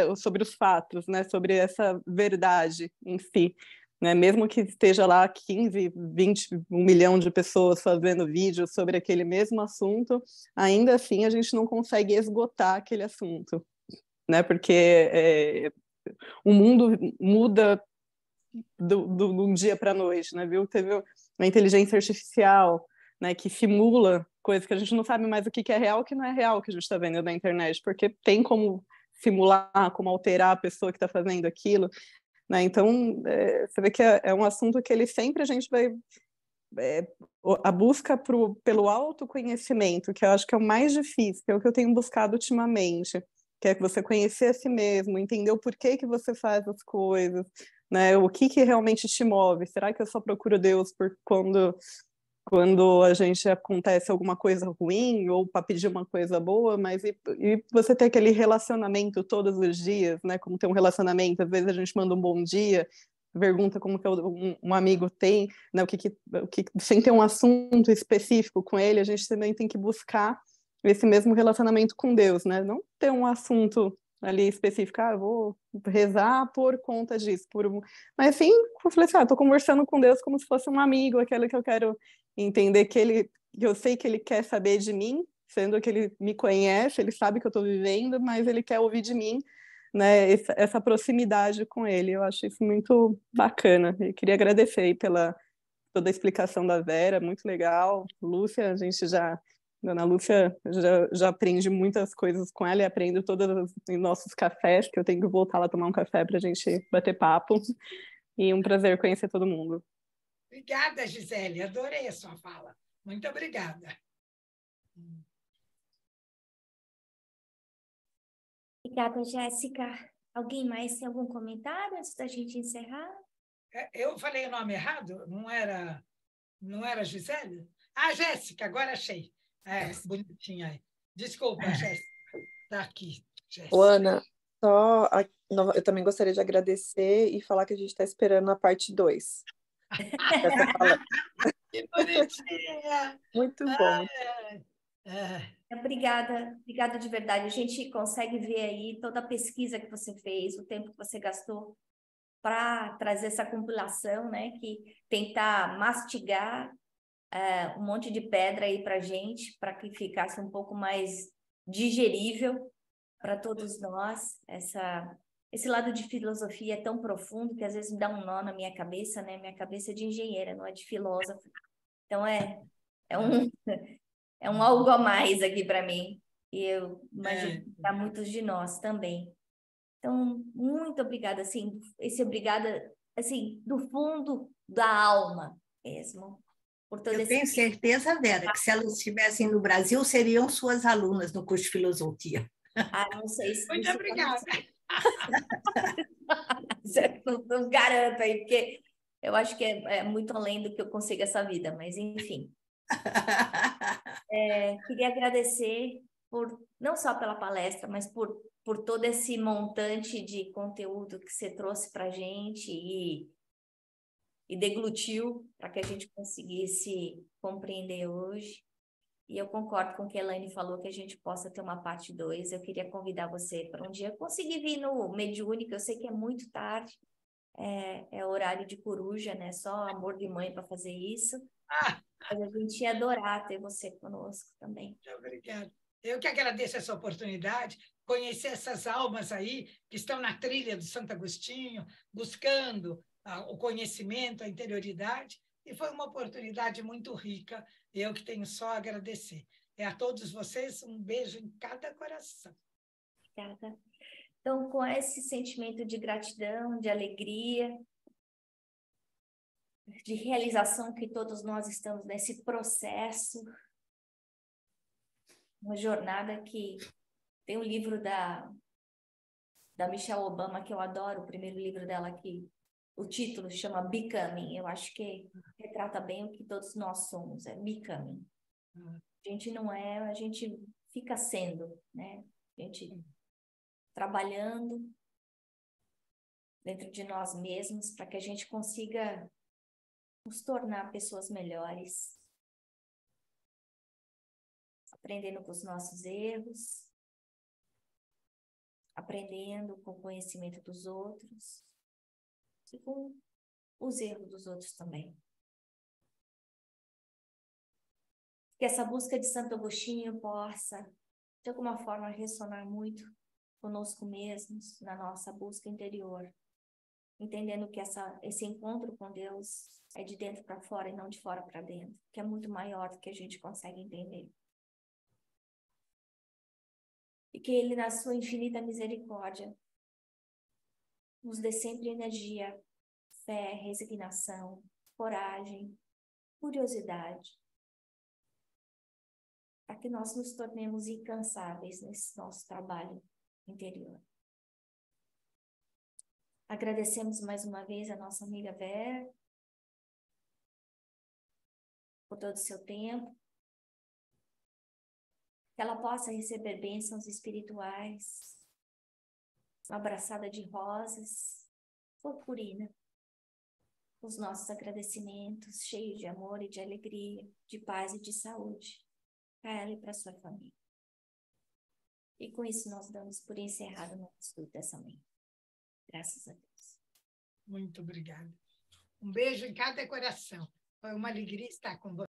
F: os fatos, né, sobre essa verdade em si, né, mesmo que esteja lá 15, 20, 1 milhão de pessoas fazendo vídeos sobre aquele mesmo assunto, ainda assim a gente não consegue esgotar aquele assunto, né, porque o mundo muda de um dia para a noite, né? Viu? Teve a inteligência artificial, né, que simula coisas que a gente não sabe mais o que é real e o que não é real que a gente está vendo na internet, porque tem como simular, como alterar a pessoa que está fazendo aquilo, né? Então, você vê que é um assunto que ele sempre a gente vai... a busca pelo autoconhecimento, que eu acho que é o mais difícil, que é o que eu tenho buscado ultimamente, que é você conhecer a si mesmo, entender o porquê que você faz as coisas, né? O que realmente te move. Será que eu só procuro Deus por quando a gente acontece alguma coisa ruim ou para pedir uma coisa boa, mas e você ter aquele relacionamento todos os dias, né? Como ter um relacionamento, às vezes a gente manda um bom dia, pergunta como que um amigo tem, né? Sem ter um assunto específico com ele, a gente também tem que buscar esse mesmo relacionamento com Deus, né? Não ter um assunto
H: ali específica, eu vou rezar por conta disso. Mas assim, eu falei assim, tô conversando com Deus como se fosse um amigo, aquele que eu quero entender que eu sei que ele quer saber de mim, sendo que ele me conhece, ele sabe que eu estou vivendo, mas ele quer ouvir de mim, né, essa proximidade com ele. Eu acho isso muito bacana. E queria agradecer aí pela toda a explicação da Vera, muito legal. Lúcia, a gente Dona Lúcia, já aprende muitas coisas com ela e aprendo todos os nossos cafés, que eu tenho que voltar lá tomar um café para a gente bater papo. E um prazer conhecer todo mundo.
B: Obrigada, Gisele. Adorei a sua fala. Muito obrigada.
A: Obrigada, Jéssica. Alguém mais tem algum comentário antes da gente encerrar?
B: Eu falei o nome errado? Não era Gisele? Ah, Jéssica, agora achei. Bonitinha aí. Desculpa, Jéssica. Está aqui, Jéssica.
F: Ana, eu também gostaria de agradecer e falar que a gente está esperando a parte 2.
B: Que bonitinha!
F: Muito bom.
A: Obrigada de verdade. A gente consegue ver aí toda a pesquisa que você fez, o tempo que você gastou para trazer essa compilação, né? Que tentar mastigar um monte de pedra aí para a gente, para que ficasse um pouco mais digerível para todos nós. Esse lado de filosofia é tão profundo que às vezes me dá um nó na minha cabeça, né? Minha cabeça é de engenheira, não é de filósofo. Então é um algo a mais aqui para mim. E eu imagino para muitos de nós também. Então, muito obrigada, assim, obrigada, assim, do fundo da alma mesmo. Por todo
D: eu tenho certeza, Vera, que se elas estivessem no Brasil, seriam suas alunas no curso de filosofia.
A: Não sei se...
B: Muito obrigada.
A: Não garanto aí, porque eu acho que é muito além do que eu consigo essa vida, mas enfim. Queria agradecer não só pela palestra, mas por todo esse montante de conteúdo que você trouxe para a gente e deglutiu para que a gente conseguisse compreender hoje. E eu concordo com o que a Elaine falou, que a gente possa ter uma parte 2. Eu queria convidar você para um dia conseguir vir no Mediúnica. Eu sei que é muito tarde, é horário de coruja, né? Só amor de mãe para fazer isso. Mas a gente ia adorar ter você conosco também.
B: Muito obrigada. Eu que agradeço essa oportunidade, conhecer essas almas aí que estão na trilha do Santo Agostinho, buscando o conhecimento, a interioridade, e foi uma oportunidade muito rica, eu que tenho só a agradecer. A todos vocês, um beijo em cada coração.
A: Obrigada. Então, com esse sentimento de gratidão, de alegria, de realização que todos nós estamos nesse processo, uma jornada que tem um livro da Michelle Obama, que eu adoro, o primeiro livro dela, que o título chama Becoming. Eu acho que retrata bem o que todos nós somos, é Becoming. A gente não é, a gente fica sendo, né? A gente trabalhando dentro de nós mesmos para que a gente consiga nos tornar pessoas melhores, aprendendo com os nossos erros, aprendendo com o conhecimento dos outros e com os erros dos outros também. Que essa busca de Santo Agostinho possa, de alguma forma, ressonar muito conosco mesmos, na nossa busca interior, entendendo que esse encontro com Deus é de dentro para fora e não de fora para dentro, que é muito maior do que a gente consegue entender. E que Ele, na sua infinita misericórdia, nos dê sempre energia, fé, resignação, coragem, curiosidade, para que nós nos tornemos incansáveis nesse nosso trabalho interior. Agradecemos mais uma vez a nossa amiga Vera por todo o seu tempo, que ela possa receber bênçãos espirituais, uma abraçada de rosas, purpurina, os nossos agradecimentos cheios de amor e de alegria, de paz e de saúde, para ela e para sua família. E com isso nós damos por encerrado o nosso estudo dessa manhã. Graças a Deus.
B: Muito obrigada. Um beijo em cada coração. Foi uma alegria estar com você.